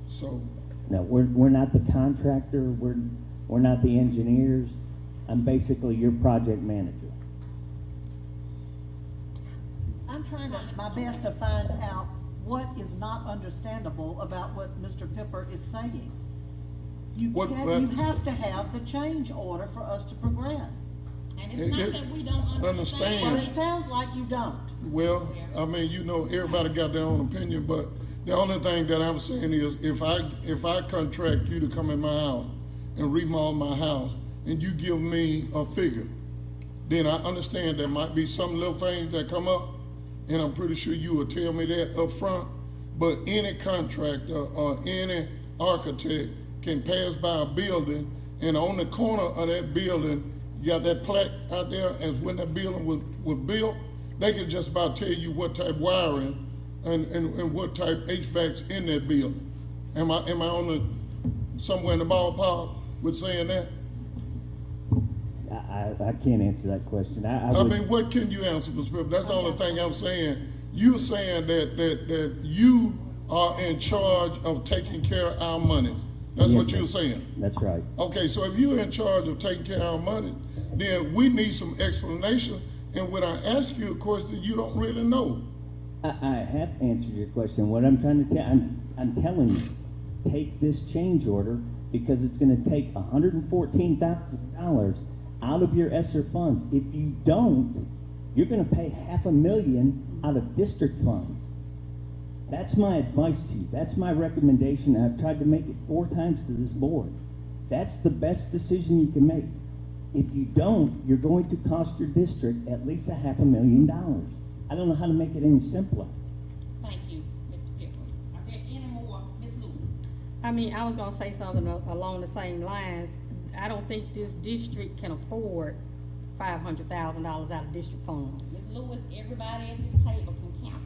So, No, we're not the contractor. We're not the engineers. I'm basically your project manager. I'm trying my best to find out what is not understandable about what Mr. Pipper is saying. You have to have the change order for us to progress. And it's not that we don't understand. Well, it sounds like you don't. well, I mean, you know, everybody got their own opinion, but the only thing that I'm saying is if I contract you to come in my house and remodel my house and you give me a figure, then I understand there might be some little things that come up, and I'm pretty sure you will tell me that up front. But any contractor or any architect can pass by a building, and on the corner of that building, you got that plaque out there as when that building was built. They can just about tell you what type wiring and what type HVAC's in that building. Am I on the somewhere in the ballpark with saying that? I can't answer that question. I mean, what can you answer, Mr. Pipper? That's the only thing I'm saying. You're saying that you are in charge of taking care of our money. That's Yes, what sir. you're saying. That's right. Okay, so if you're in charge of taking care of our money, then we need some explanation. And when I ask you a question, you don't really know. I have answered your question. What I'm trying to tell, I'm telling you, take this change order because it's going to take $114,000 out of your ESSER funds. If you don't, you're going to pay $500,000 out of district funds. That's my advice to you. That's my recommendation. I've tried to make it 4 times to this board. That's the best decision you can make. If you don't, you're going to cost your district at least $500,000. I don't know how to make it any simpler. Thank you, Mr. Pipper. Are there any more? Ms. Lewis? I mean, I was gonna say something along the same lines. I don't think this district can afford $500,000 out of district funds. Ms. Lewis, everybody at this table can count.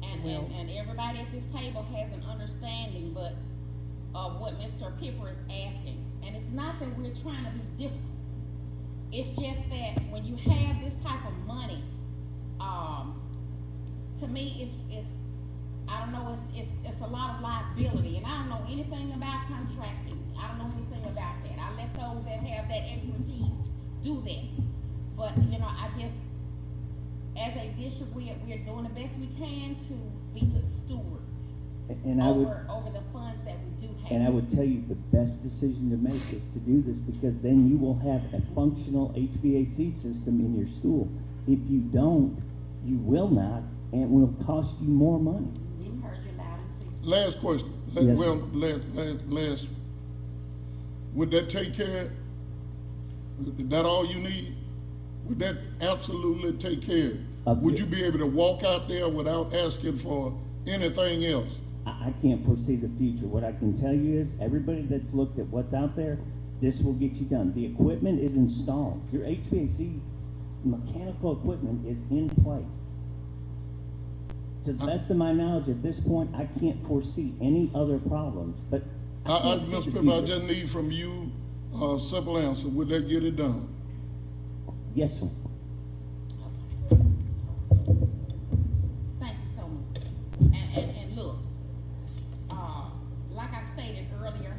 And everybody at this table has an understanding of what Mr. Pipper is asking. And it's not that we're trying to be difficult. It's just that when you have this type of money, to me, it's I don't know, it's a lot of liability, and I don't know anything about contracting. I don't know anything about that. I let those that have that expertise do that. But, you know, I just, as a district, we are doing the best we can to be good stewards And over the funds that we do have. And I would tell you the best decision to make is to do this because then you will have a functional HVAC system in your school. If you don't, you will not, and it will cost you more money. We've heard you loud and clear. Last question. Yes. Last. Would that take care? Is that all you need? Would that absolutely take care? Would you be able to walk out there without asking for anything else? I can't foresee the future. What I can tell you is everybody that's looked at what's out there, this will get you done. The equipment is installed. Your HVAC mechanical equipment is in place. To the best of my knowledge, at this point, I can't foresee any other problems, but Mr. Pipper, I just need from you a simple answer. Would that get it done? yes, sir. look, like I stated earlier,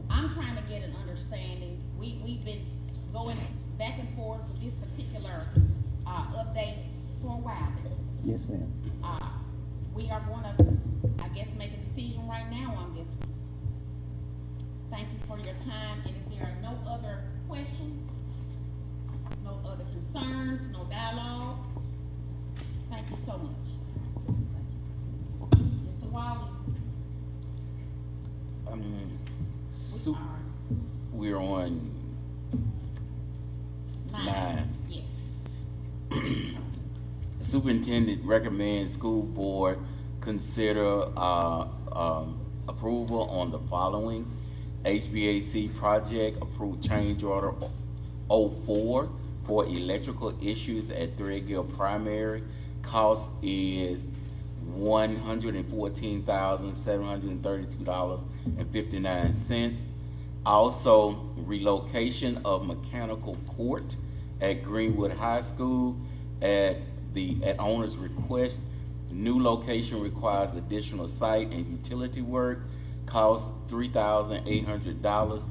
I'm trying to get an understanding. We've been going back and forth with this particular, update for a while now. Yes, ma'am. We are gonna, I guess, make a decision right now on this one. Thank you for your time, and if there are no other questions, no other concerns, no dialogue, thank you so much. Mr. Walden? We're on nine. Yes. The superintendent recommends school board consider approval on the following: HVAC project, approved change order 04 for electrical issues at Threadgill Primary. Cost is $114,732.59. Also, relocation of mechanical court at Greenwood High School at owner's request. The new location requires additional site and utility work. Cost $3,800.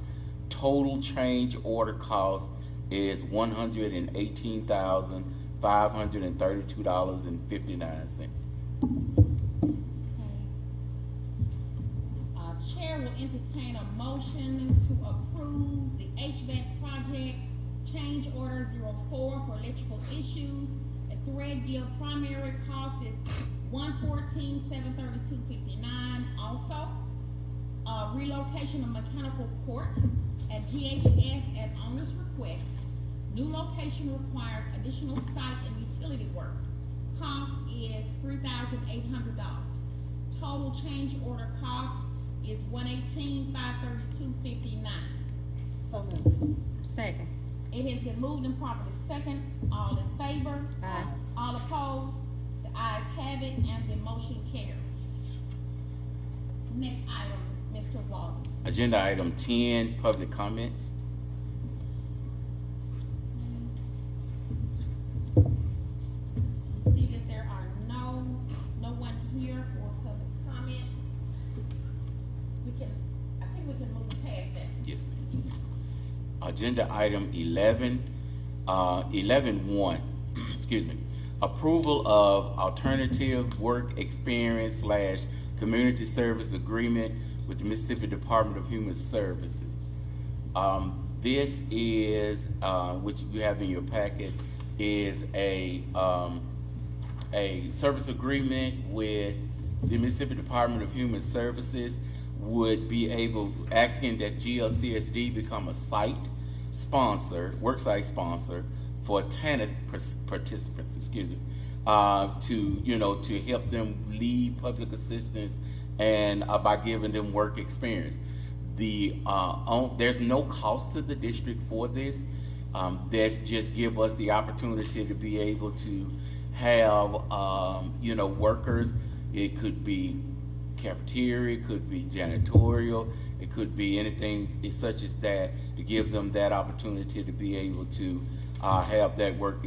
Total change order cost is $118,532.59. Chair will entertain a motion to approve the HVAC project change order 04 for electrical issues at Threadgill Primary. Cost is $114,732.59. Also, relocation of mechanical court at GHS at owner's request. New location requires additional site and utility work. Cost is $3,800. Total change order cost is $118,532.59. So moved. Second. It has been moved and properly second. All in favor? Aye. All opposed? The ayes have it, and the motion carries. Next item, Mr. Walden. Agenda item 10, public comments. See that there are no one here for public comments. I think we can move past that. Yes, ma'am. Agenda item 11.1, excuse me. Approval of alternative work experience / community service agreement with the Mississippi Department of Human Services. This is, which you have in your packet, is a service agreement with the Mississippi Department of Human Services. Would be asking that GLCSD become a site sponsor, worksite sponsor for TANF participants, to help them lead public assistance and by giving them work experience. There's no cost to the district for this. That's just give us the opportunity to be able to have, workers. It could be cafeteria, it could be janitorial, it could be anything such as that, to give them that opportunity to be able to have that work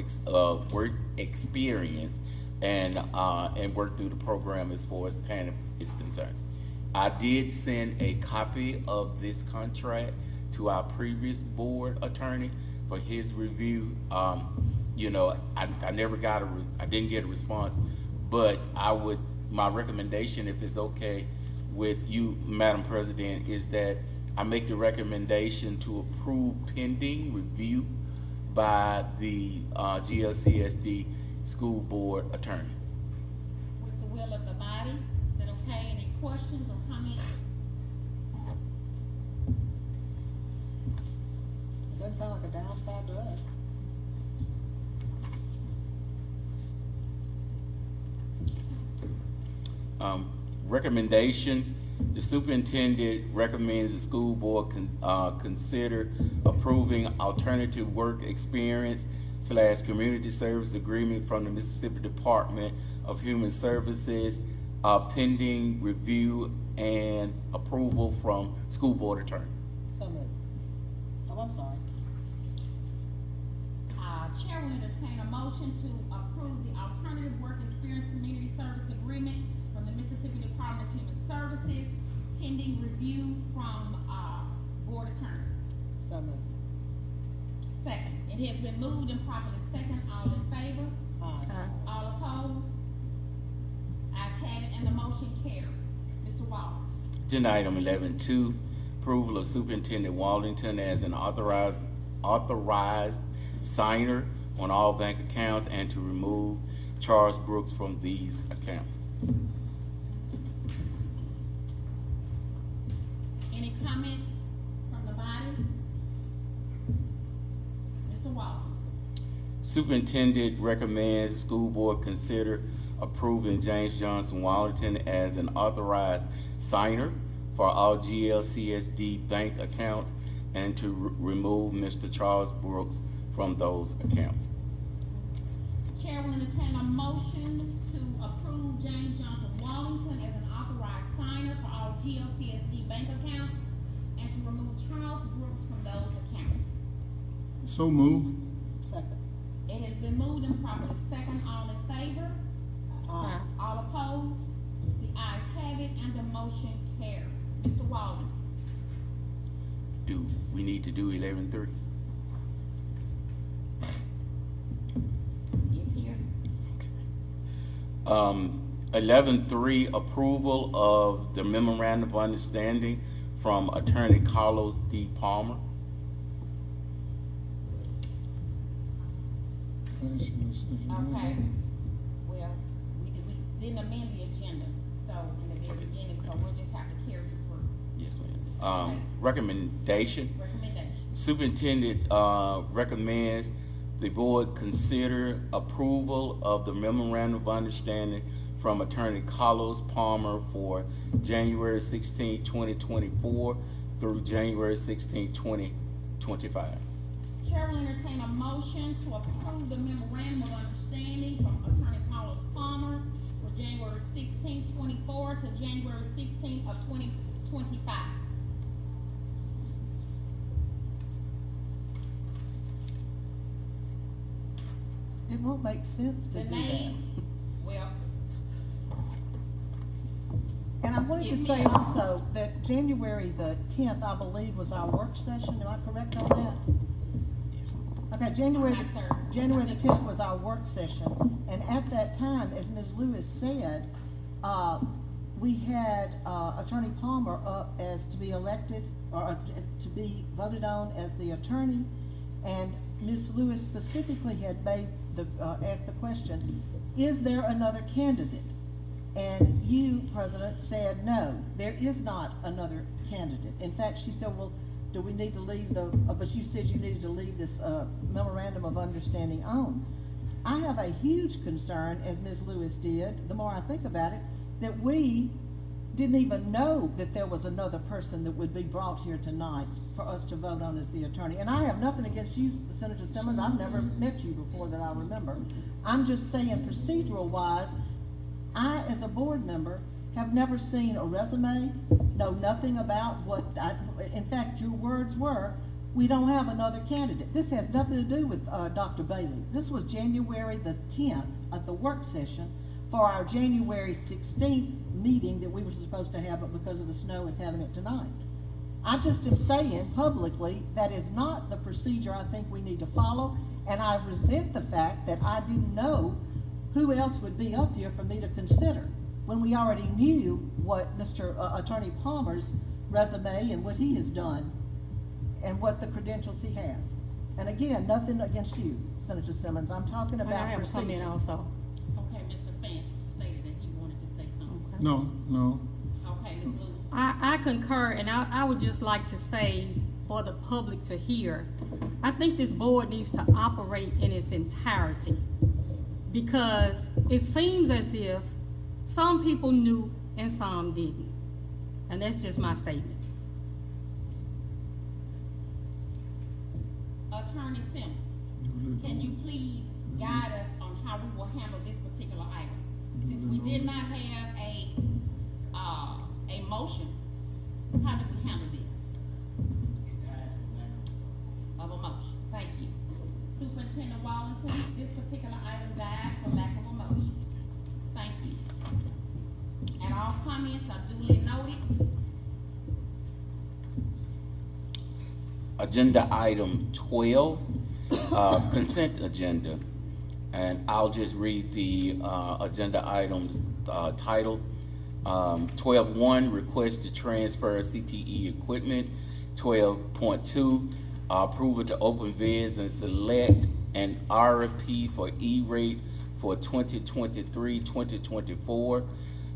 experience and work through the program as far as TANF is concerned. I did send a copy of this contract to our previous board attorney for his review. I didn't get a response, but my recommendation, if it's okay with you, Madam President, is that I make the recommendation to approve pending review by the GLCSD school board attorney. What's the will of the body? Is it okay? Any questions or comments? Doesn't sound like a downside to us. Recommendation: the superintendent recommends the school board consider approving alternative work experience / community service agreement from the Mississippi Department of Human Services, pending review and approval from school board attorney. So moved. Oh, I'm sorry. Chair will entertain a motion to approve the alternative work experience community service agreement from the Mississippi Department pending review from, board attorney. So moved. Second, it has been moved and properly second, all in favor? All opposed? Ayes have it, and the motion carries. Mr. Walton. Agenda item 11.2, approval of Superintendent Wallington as an authorized signer on all bank accounts and to remove Charles Brooks from these accounts. Any comments from the body? Mr. Walton. Superintendent recommends school board consider approving James Johnson Wallington as an authorized signer for all GLCSD bank accounts and to remove Mr. Charles Brooks from those accounts. Chair will entertain a motion to approve James Johnson Wallington as an authorized signer for all GLCSD bank accounts and to remove Charles Brooks from those accounts. So move. Second. It has been moved and properly second, all in favor? All opposed? The ayes have it, and the motion carries. Mr. Walden. Do we need to do 11.3? Is here. 11.3, approval of the memorandum of understanding from Attorney Carlos D. Palmer. Okay. Well, we didn't amend the agenda, so in the very beginning, so we'll just have to carry it through. Yes, ma'am. Recommendation. Recommendation. Superintendent recommends the board consider approval of the memorandum of understanding from Attorney Carlos Palmer for January 16, 2024 through January 16, 2025. Chair will entertain a motion to approve the memorandum of understanding from Attorney Carlos Palmer for January 16, 24 to January 16 of 2025. It won't make sense to The do that. nays, well, And I wanted to Give me say a- also that January the 10th, I believe, was our work session. Am I correct on that? Okay, January I'm not certain. the I think 10th so. was our work session. And at that time, as Ms. Lewis said, we had Attorney Palmer up as to be elected, or to be voted on as the attorney. And Ms. Lewis specifically had made asked the question, is there another candidate? And you, President, said, no, there is not another candidate. In fact, she said, well, do we need to leave but you said you needed to leave this memorandum of understanding on. I have a huge concern, as Ms. Lewis did, the more I think about it, that we didn't even know that there was another person that would be brought here tonight for us to vote on as the attorney. And I have nothing against you, Senator Simmons. I've never met you before that I remember. I'm just saying procedural wise, I, as a board member, have never seen a resume, know nothing about in fact, your words were, we don't have another candidate. This has nothing to do with Dr. Bailey. This was January the 10th at the work session for our January 16th meeting that we were supposed to have, but because of the snow is having it tonight. I just am saying publicly that is not the procedure I think we need to follow, and I resent the fact that I didn't know who else would be up here for me to consider when we already knew what Mr. Attorney Palmer's resume and what he has done and what the credentials he has. And again, nothing against you, Senator Simmons. I'm talking I about have a comment procedure. also. Okay, Mr. Fant stated that he wanted to say something. No. Okay, Ms. Lewis. I concur, and I would just like to say for the public to hear, I think this board needs to operate in its entirety, because it seems as if some people knew and some didn't. And that's just my statement. Attorney Simmons, can you please guide us on how we will handle this particular item? Since we did not have a motion, how do we handle this? Of a motion, thank you. Superintendent Wallington, this particular item dies for lack of a motion. Thank you. And all comments are duly noted. agenda item 12, consent agenda. And I'll just read the agenda items title. 12.1, request to transfer CTE equipment. 12.2, approval to open bids and select an RFP for E-rate for 2023-2024.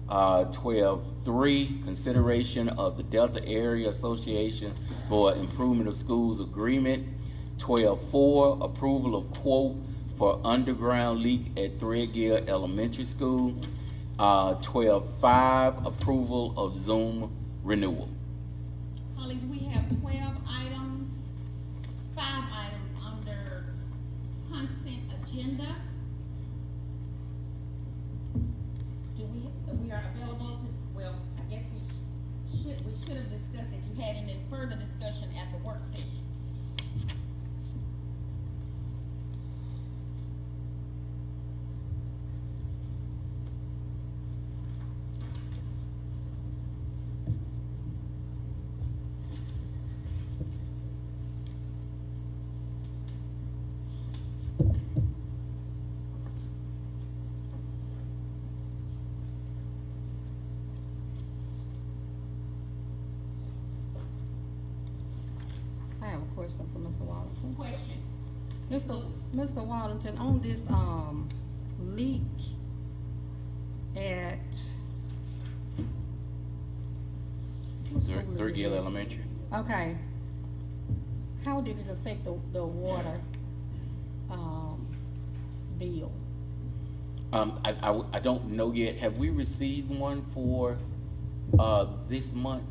12.3, consideration of the Delta Area Association for Improvement of Schools Agreement. 12.4, approval of quote for underground leak at Threadgill Elementary School. 12.5, approval of Zoom renewal. Colleagues, we have 12 items, 5 items under consent agenda. We are available to, well, I guess we should have discussed if you had any further discussion at the work session. I have a question for Mr. Waddington. Question. Mr. Waddington, on this, leak at. what school is it Threadgill at? Elementary. Okay. How did it affect the water, bill? I don't know yet. Have we received one for this month?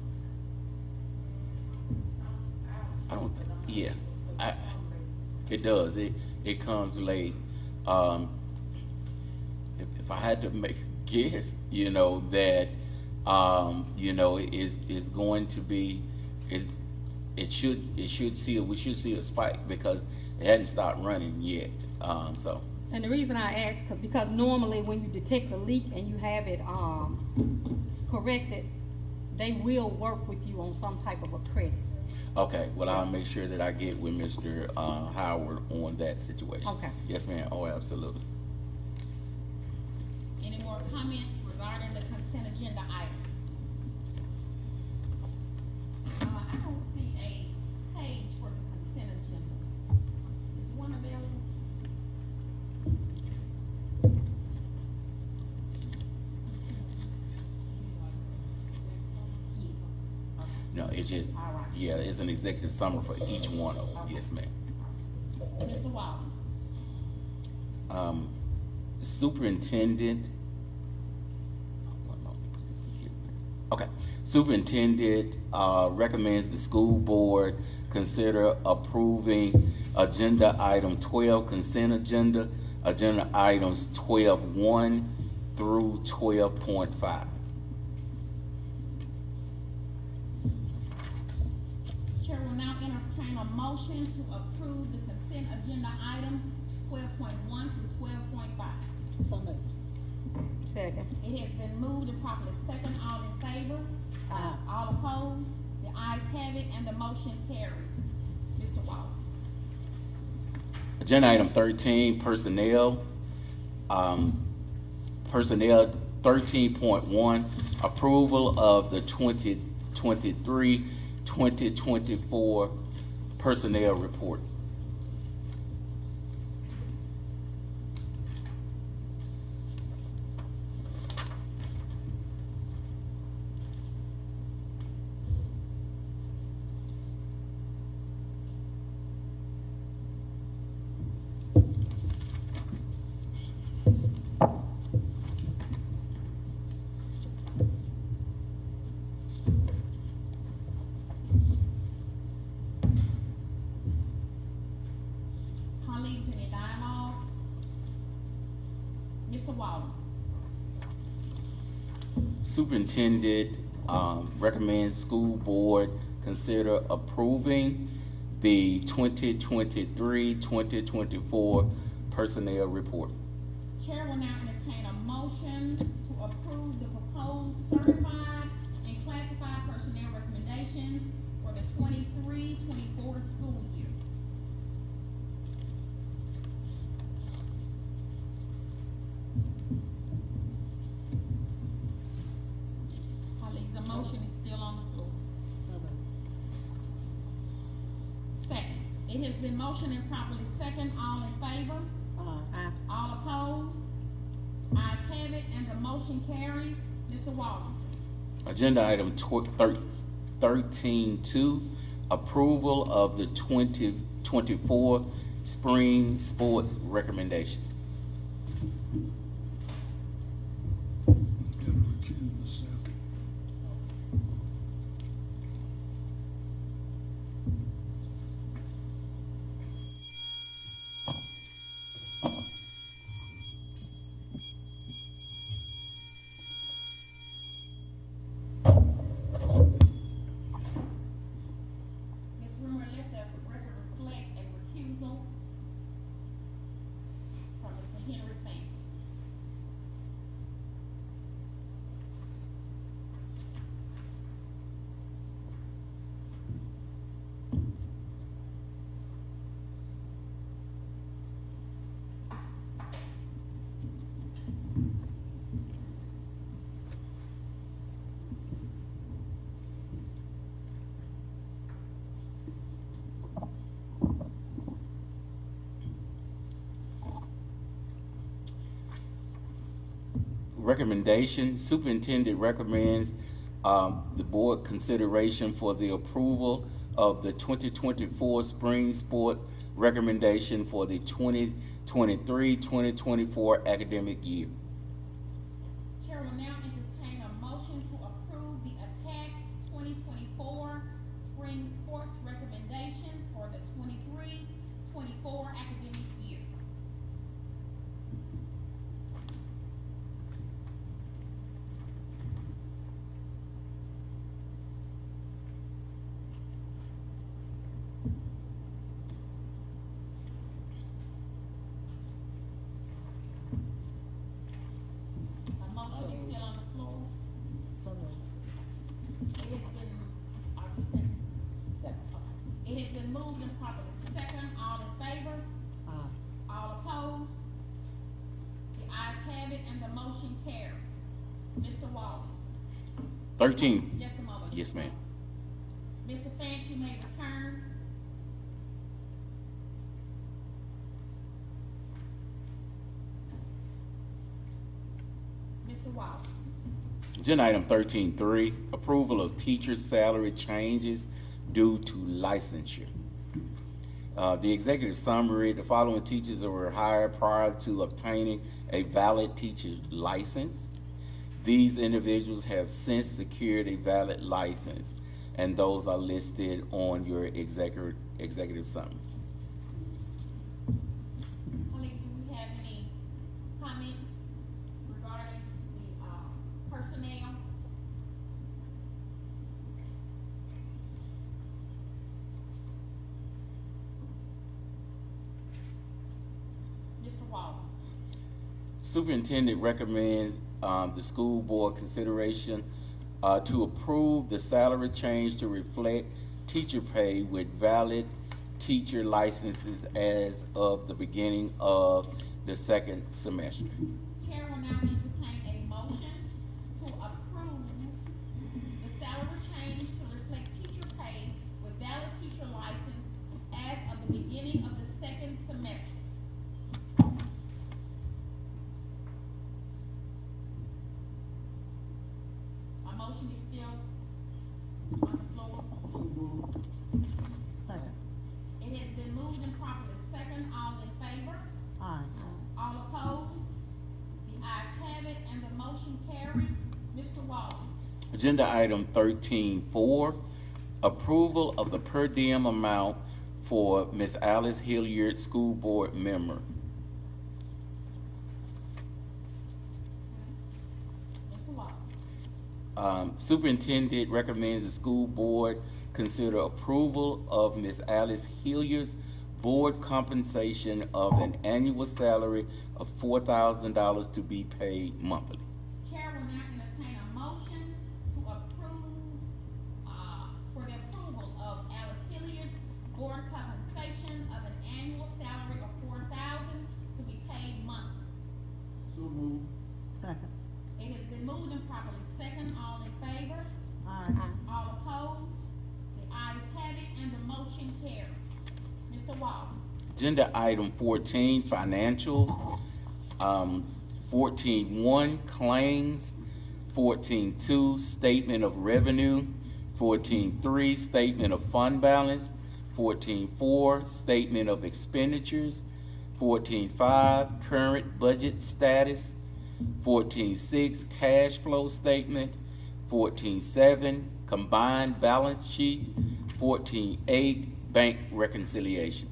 I don't think, yeah. It does. It comes late. If I had to make a guess, you know, that you know, is going to be we should see a spike because it hadn't stopped running yet. So. And the reason I ask, because normally when you detect a leak and you have it, corrected, they will work with you on some type of a credit. Okay, well, I'll make sure that I get with Mr. Howard on that situation. Okay. Yes, ma'am. Oh, absolutely. Any more comments regarding the consent agenda items? I don't see a page for the consent agenda. Is one available? No, it's just, All right. yeah, it's an executive summary for each one of them. Yes, ma'am. Mr. Walden. Superintendent. Okay, superintendent recommends the school board consider approving agenda item 12 consent agenda, agenda items 12.1 through 12.5. Chair will now entertain a motion to approve the consent agenda items 12.1 through 12.5. So moved. Second. It has been moved and properly second. All in favor? Aye. All opposed? The ayes have it and the motion carries. Mr. Walden. Agenda item 13, personnel. Personnel 13.1, approval of the 2023-2024 personnel report. Colleagues, any dialogue? Mr. Walden. Superintendent recommends school board consider approving the 2023-2024 personnel report. Chair will now entertain a motion to approve the proposed certified and classified personnel recommendations for the 23-24 school still on the floor. So moved. Second. It has been motioned and properly second. All in favor? Aye. All opposed? Ayes have it, and the motion carries. Mr. Walden. Agenda item 13.2, approval of the 2024 spring sports recommendations. Gotta recuse myself. Ms. Rumor, let the record reflect a recusal from Mr. Henry Fancy. Recommendation, superintendent recommends the board consideration for the approval of the 2024 spring sports recommendation for the 2023-2024 academic year. Chair will now entertain a motion to approve the attached 2024 spring sports recommendations for the 23-24 academic year. A motion is still on the floor. So moved. It has been, are you second? Second. It has been moved and properly second. All in favor? Aye. All opposed? The ayes have it, and the motion carries. Mr. Walden. 13, Just a moment. yes, ma'am. Mr. Fanch, you may return. Mr. Walden. Agenda item 13.3, approval of teacher salary changes due to licensure. The executive summary, the following teachers were hired prior to obtaining a valid teacher's license. These individuals have since secured a valid license, and those are listed on your executive summary. Colleagues, do we have any comments regarding the personnel? Mr. Walden. Superintendent recommends the school board consideration to approve the salary change to reflect teacher pay with valid teacher licenses as of the beginning of the second semester. Chair will now entertain a motion to approve the salary change to reflect teacher pay with valid teacher license as of the beginning of the second semester. A motion is still on the floor. Second. It has been moved and properly second. All in favor? Aye. All opposed? The ayes have it, and the motion carries. Mr. Walden. Agenda item 13.4, approval of the per diem amount for Ms. Alice Hilliard, school board member. Mr. Walden. Superintendent recommends the school board consider approval of Ms. Alice Hilliard's board compensation of an annual salary of $4,000 to be paid monthly. Chair will now entertain a motion to approve, for the approval of Alice Hilliard's board compensation of an annual salary of $4,000 to be paid monthly. So moved. Second. It has been moved and properly second. All in favor? Aye. Agenda item 14, financials. 14.1, claims. 14.2, statement of revenue. 14.3, statement of fund balance. 14.4, statement of expenditures. 14.5, current budget status. 14.6, cash flow statement. 14.7, combined balance sheet. 14.8, bank reconciliation.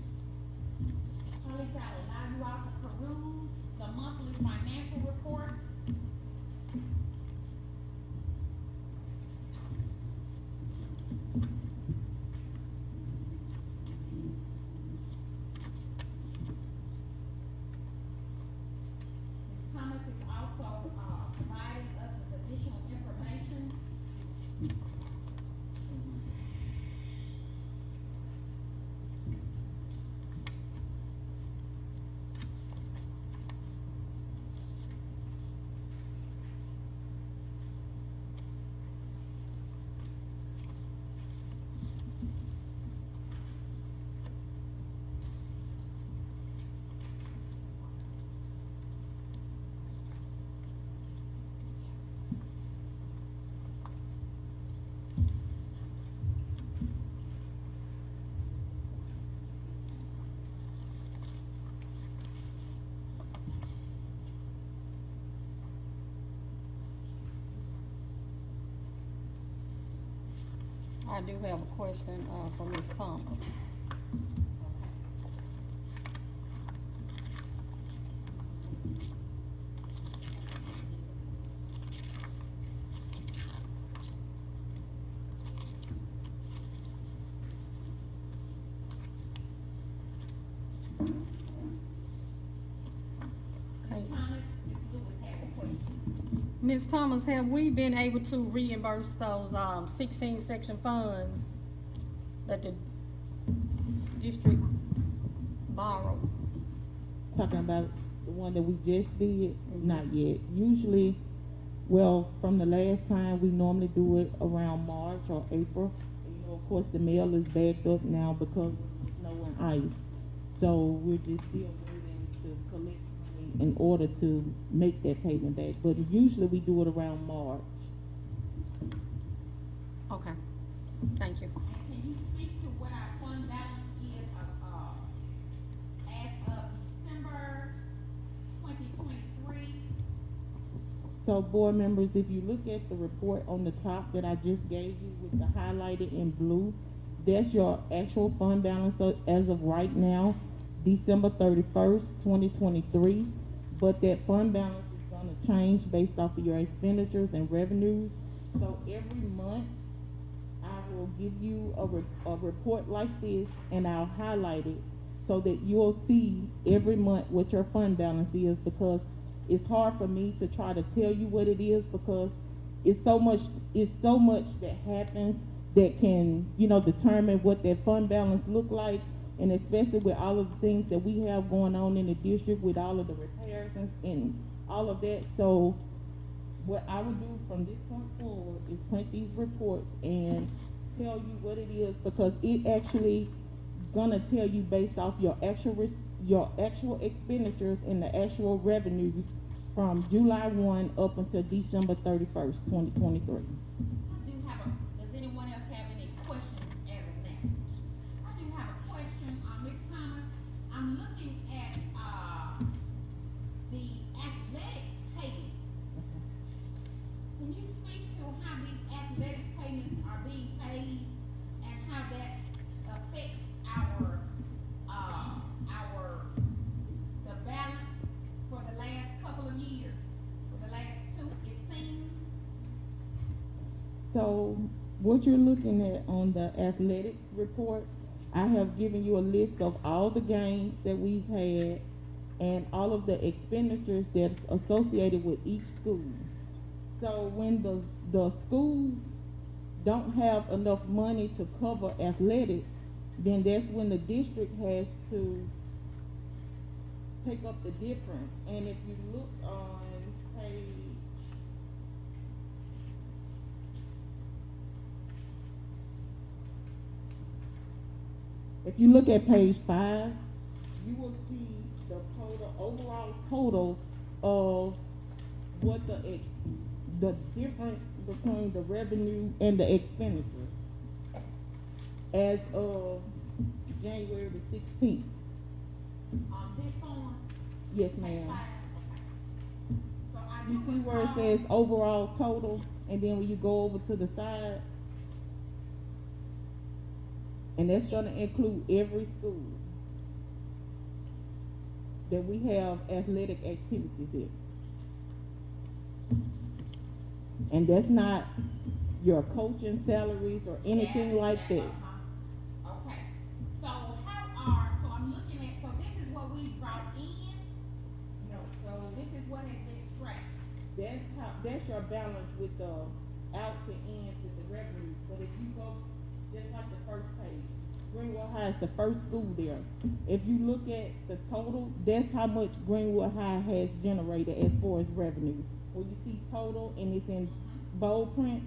Colleagues, I will allow you all to peruse the monthly financial report. Ms. Thomas is also, providing us with additional information. I do have a question, for Ms. Thomas. Okay. Thomas, Ms. Lewis has a question. Ms. Thomas, have we been able to reimburse those, 16 section funds that the district borrowed? Talking about the one that we just did, not yet. Usually, well, from the last time, we normally do it around March or April. You know, of course, the mail is backed up now because of snow and ice. So we're just still waiting to collect money in order to make that payment back. But usually we do it around March. Okay, thank you. And can you speak to what our fund balance is, as of December 2023? So board members, if you look at the report on the top that I just gave you with the highlighted in blue, that's your actual fund balance as of right now, December 31st, 2023. But that fund balance is gonna change based off of your expenditures and revenues. So every month, I will give you a report like this and I'll highlight it so that you'll see every month what your fund balance is, because it's hard for me to try to tell you what it is because it's so much that happens that can, you know, determine what that fund balance look like, and especially with all of the things that we have going on in the district with all of the repairs and all of that. So what I would do from this point forward is print these reports and tell you what it is, because it actually gonna tell you based off your actual expenditures and the actual revenues from July 1 up until December 31st, 2023. Does anyone else have any questions as of that? I do have a question, Ms. Thomas. I'm looking at, the athletic payments. Can you speak to how these athletic payments are being paid and how that affects the balance for the last couple of years, for the last two, it seems? So what you're looking at on the athletic report, I have given you a list of all the games that we've had and all of the expenditures that's associated with each school. So when the schools don't have enough money to cover athletics, then that's when the district has to take up the difference. And if you look on page, if you look at page 5, overall total of what the difference between the revenue and the expenditure as of January the 16th. This form? Yes, ma'am. So I You do see where it recall- says overall total, and then when you go over to the side, and that's gonna include every school that we have athletic activities in. And that's not your coaching salaries or anything like that. Okay, so so I'm looking at, so this is what we brought in? No. So this is what has been extracted? That's your balance with the outs and ins with the revenues. But if you go, just like the first page, Greenwood High is the first school there. If you look at the total, that's how much Greenwood High has generated as far as revenue. When you see total and it's in bold print,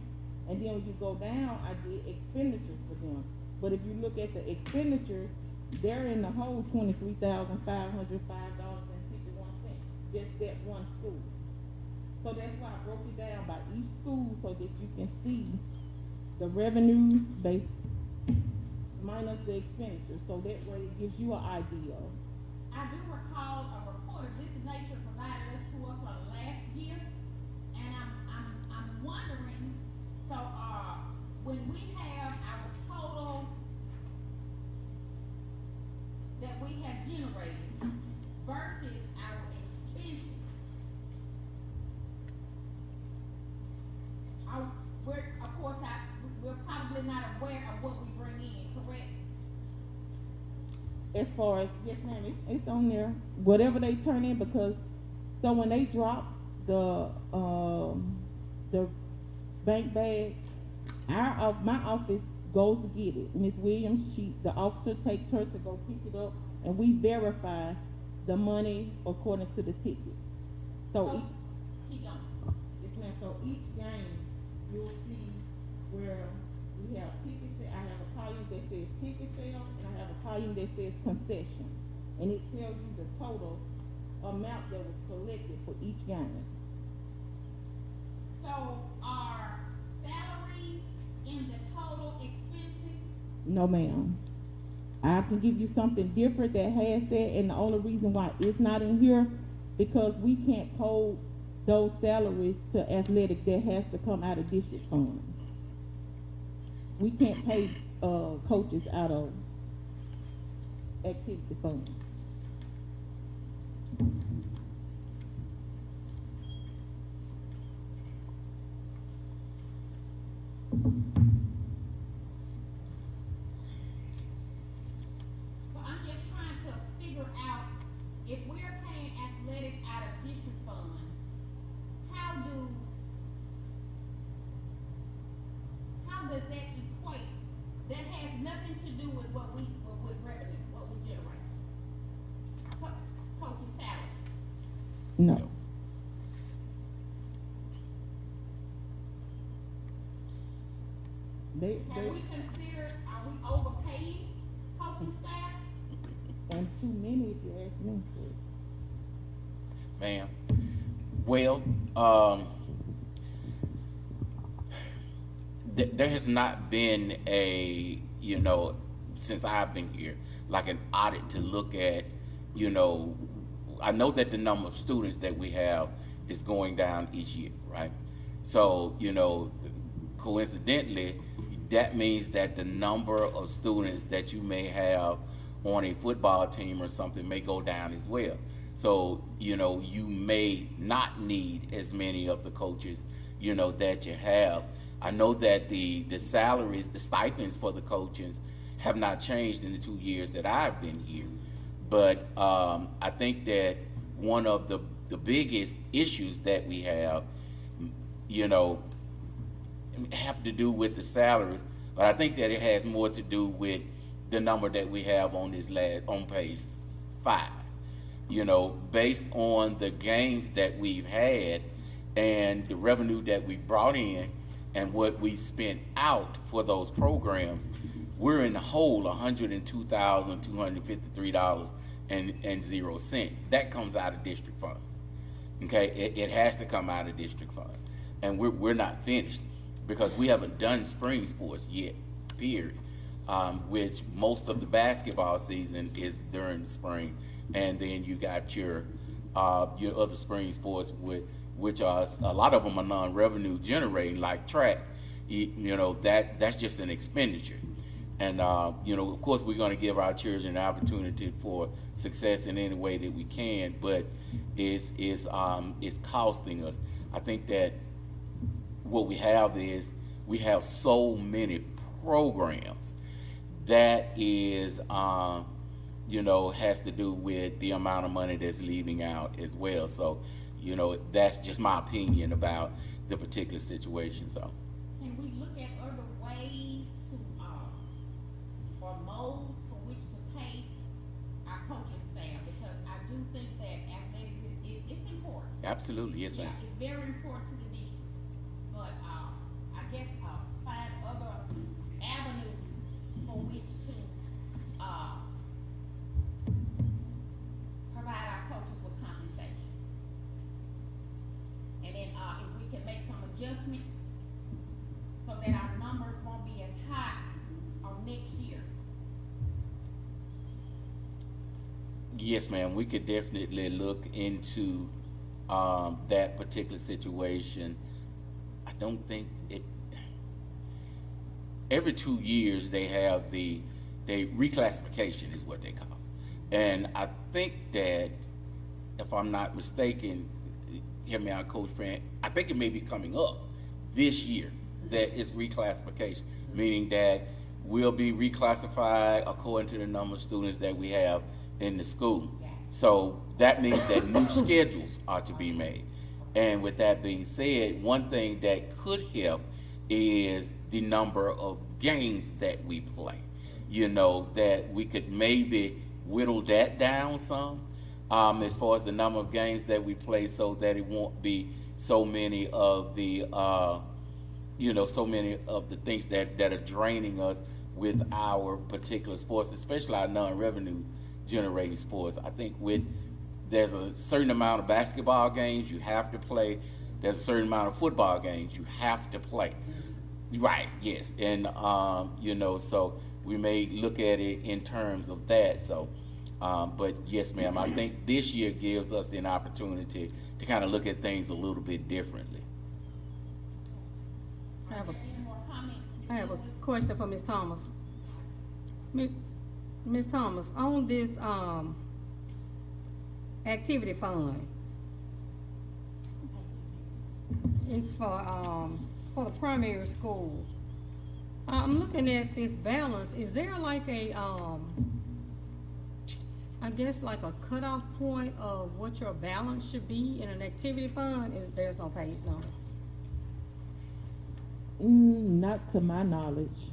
and then when you go down, I did expenditures for them. But if you look at the expenditures, they're in the whole $23,505.61, just that one school. So that's why I broke it down by each school so that you can see the revenue base minus the expenditure. So that way it gives you an idea. I do recall a report of this nature provided us to us last year, and I'm wondering, so, when we have our total that we have generated versus our expenses, we're probably not aware of what we bring in, correct? As far as, yes ma'am, it's on there, whatever they turn in, because, so when they drop the bank bag, my office goes to get it. Ms. Williams, the officer takes her to go pick it up, and we verify the money according to the ticket. So, Keep going. yes ma'am, so each game, you'll see where we have ticket sale. I have a column that says ticket sale, and I have a column that says concession. And it tells you the total amount that was collected for each game. So are salaries in the total expenses? No, ma'am. I can give you something different that has that, and the only reason why it's not in here, because we can't hold those salaries to athletic. That has to come out of district funds. We can't pay coaches out of activity funds. So I'm just trying to figure out, if we're paying athletics out of district funds, how does that equate? That has nothing to do with what with revenue, what we generate. Coach's salary. No. Have we considered, are we overpaying coaching staff? And too many, if you ask me. Ma'am, well, there has not been a, since I've been here, like an audit to look at, I know that the number of students that we have is going down each year, right? So, coincidentally, that means that the number of students that you may have on a football team or something may go down as well. So, you may not need as many of the coaches, that you have. I know that the salaries, the stipends for the coaches have not changed in the 2 years that I've been here. But I think that one of the biggest issues that we have, have to do with the salaries, but I think that it has more to do with the number that we have on on page 5. Based on the games that we've had and the revenue that we brought in and what we spent out for those programs, we're in the hole $102,253 and 0 cent. That comes out of district funds. Okay, it has to come out of district funds, and we're not finished because we haven't done spring sports yet, period. Which most of the basketball season is during the spring, and then you got your other spring sports which are a lot of them are non-revenue generating, like track. That's just an expenditure, and of course we're going to give our children an opportunity for success in any way that we can, but it's costing us. I think that what we have is we have so many programs that is has to do with the amount of money that's leaving out as well. So that's just my opinion about the particular situation. So Can we look at other ways to, or modes for which to pay our coaching staff? Because I do think that athletics, it's important. absolutely, yes, ma'am. Yeah, it's very important to the district. But, I guess, find other avenues for which to, provide our coaches with compensation. And then, if we can make some adjustments so that our numbers won't be as high on next year. Yes, ma'am. We could definitely look into that particular situation. I don't think it. Every 2 years they have they reclassification is what they call it. And I think that, if I'm not mistaken, hear me out, Coach Fran, I think it may be coming up this year that it's reclassification, meaning that we'll be reclassified according to the number of students that we have in the school. So that means that new schedules are to be made. And with that being said, one thing that could help is the number of games that we play. That we could maybe whittle that down some, as far as the number of games that we play, so that it won't be so many of the things that are draining us with our particular sports, especially our non-revenue generating sports. I think there's a certain amount of basketball games you have to play. There's a certain amount of football games you have to play. Right, yes. And, so we may look at it in terms of that. So, but yes, ma'am, I think this year gives us an opportunity to kind of look at things a little bit differently. I have a- Any more comments? I have a question for Ms. Thomas. Ms. Thomas, on this, activity fund, it's for the primary school. I'm looking at this balance. Is there like a, I guess like a cutoff point of what your balance should be in an activity fund? There's no page number. Not to my knowledge.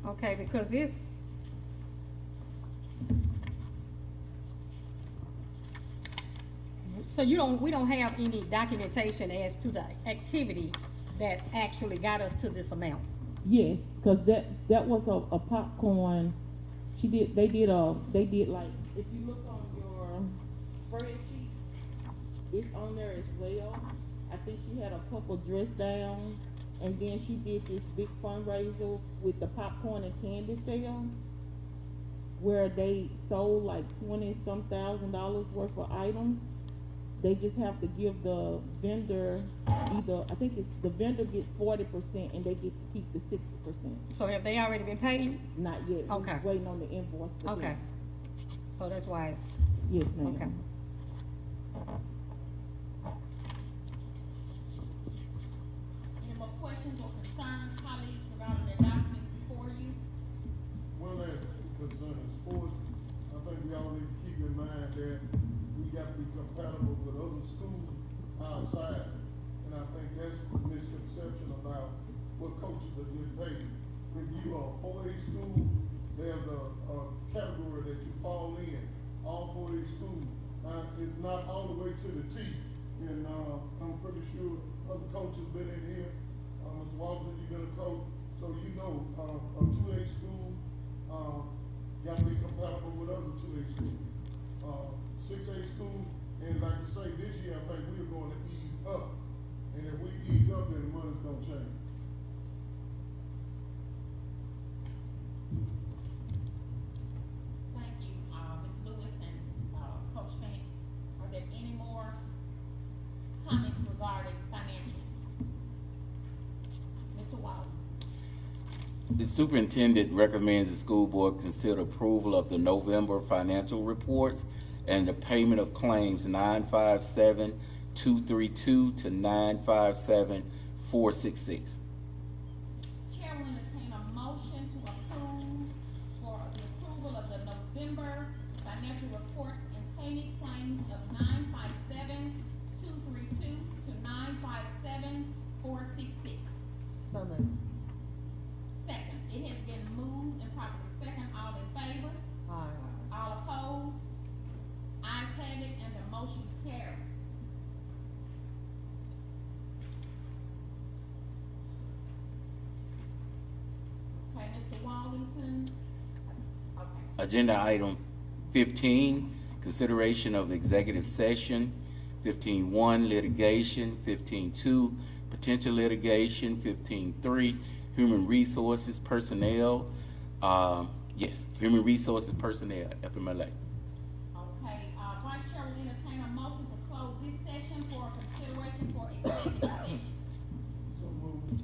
Okay, because it's, so we don't have any documentation as to the activity that actually got us to this amount. Yes, cause that was a popcorn. They did like, if you look on your spreadsheet, it's on there as well. I think she had a couple dress downs, and then she did this big fundraiser with the popcorn and candy sale, where they sold like $20-some thousand worth of items. They just have to give the vendor the vendor gets 40% and they get to keep the 60%. So have they already been paid? Not yet. We're Okay. waiting on the invoice. for Okay. them. So that's why it's, Yes, ma'am. okay. Any more questions or concerns, colleagues, regarding the documents before you? One last concern is sports. I think we all need to keep in mind that we got to be compatible with other schools outside. And I think that's the misconception about what coaches are getting paid. If you are a 4A school, there's a category that you fall in, all 4A schools. It's not all the way to the T. And I'm pretty sure other coaches been in here. Mr. Walter, you've been a coach, so a 2A school got to be compatible with other The superintendent recommends the school board consider approval of the November financial reports and the payment of claims 957-232 to 957-466. Chair will entertain a motion to approve for the approval of the November financial reports and payment claims of 957-232 to 957-466. So moved. Second, it has been moved and properly second, all in favor? Aye. All opposed? Ayes have it, and the motion carries. Okay, Mr. Wallington? Okay. Agenda item 15, consideration of executive session. 15.1, litigation. 15.2, potential litigation. 15.3, human resources personnel. Human resources personnel, FMLA. Okay, Vice Chair will entertain a motion to close this session for consideration for executive session. So moved.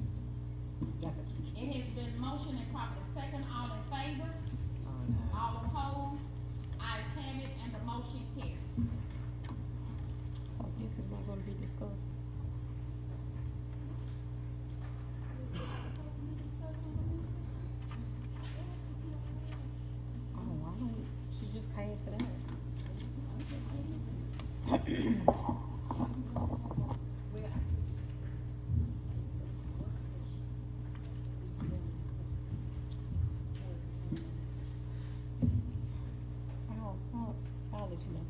Second. It has been motioned and properly second, all in favor? All opposed? Ayes have it, and the motion carries. So this is not gonna be discussed. Oh, why don't, she just passed it out. I'll let you know.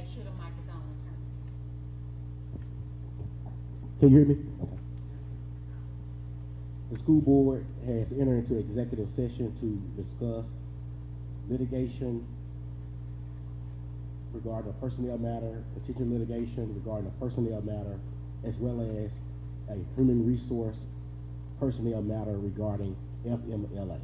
make sure the mic is on and turns. Can you hear me? Okay. The school board has entered into executive session to discuss litigation regarding a personnel matter, potential litigation regarding a personnel matter, as well as a human resource personnel matter regarding FMLA.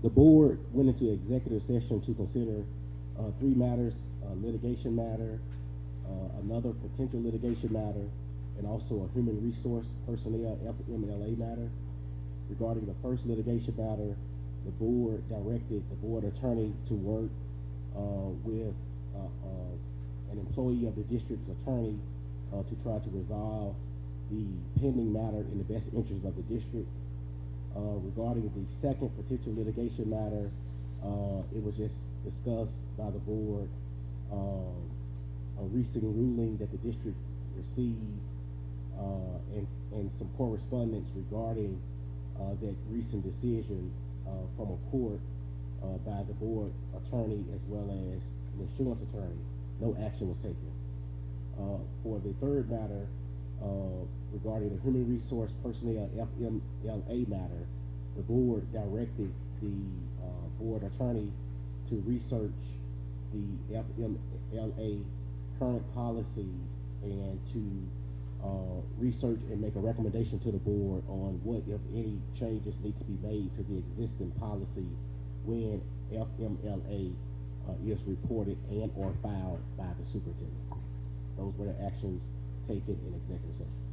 The board went into executive session to consider three matters: litigation matter, another potential litigation matter, and also a human resource personnel FMLA matter. Regarding the first litigation matter, the board directed the board attorney to work with an employee of the district's attorney to try to resolve the pending matter in the best interest of the district. Regarding the second potential litigation matter, it was just discussed by the board, a recent ruling that the district received, and some correspondence regarding that recent decision from a court by the board attorney as well as an insurance attorney. No action was taken. For the third matter, regarding the human resource personnel FMLA matter, the board directed the board attorney to research the FMLA current policy and to research and make a recommendation to the board on what, if any, changes need to be made to the existing policy when FMLA is reported and or filed by the superintendent. Those were the actions taken in executive session.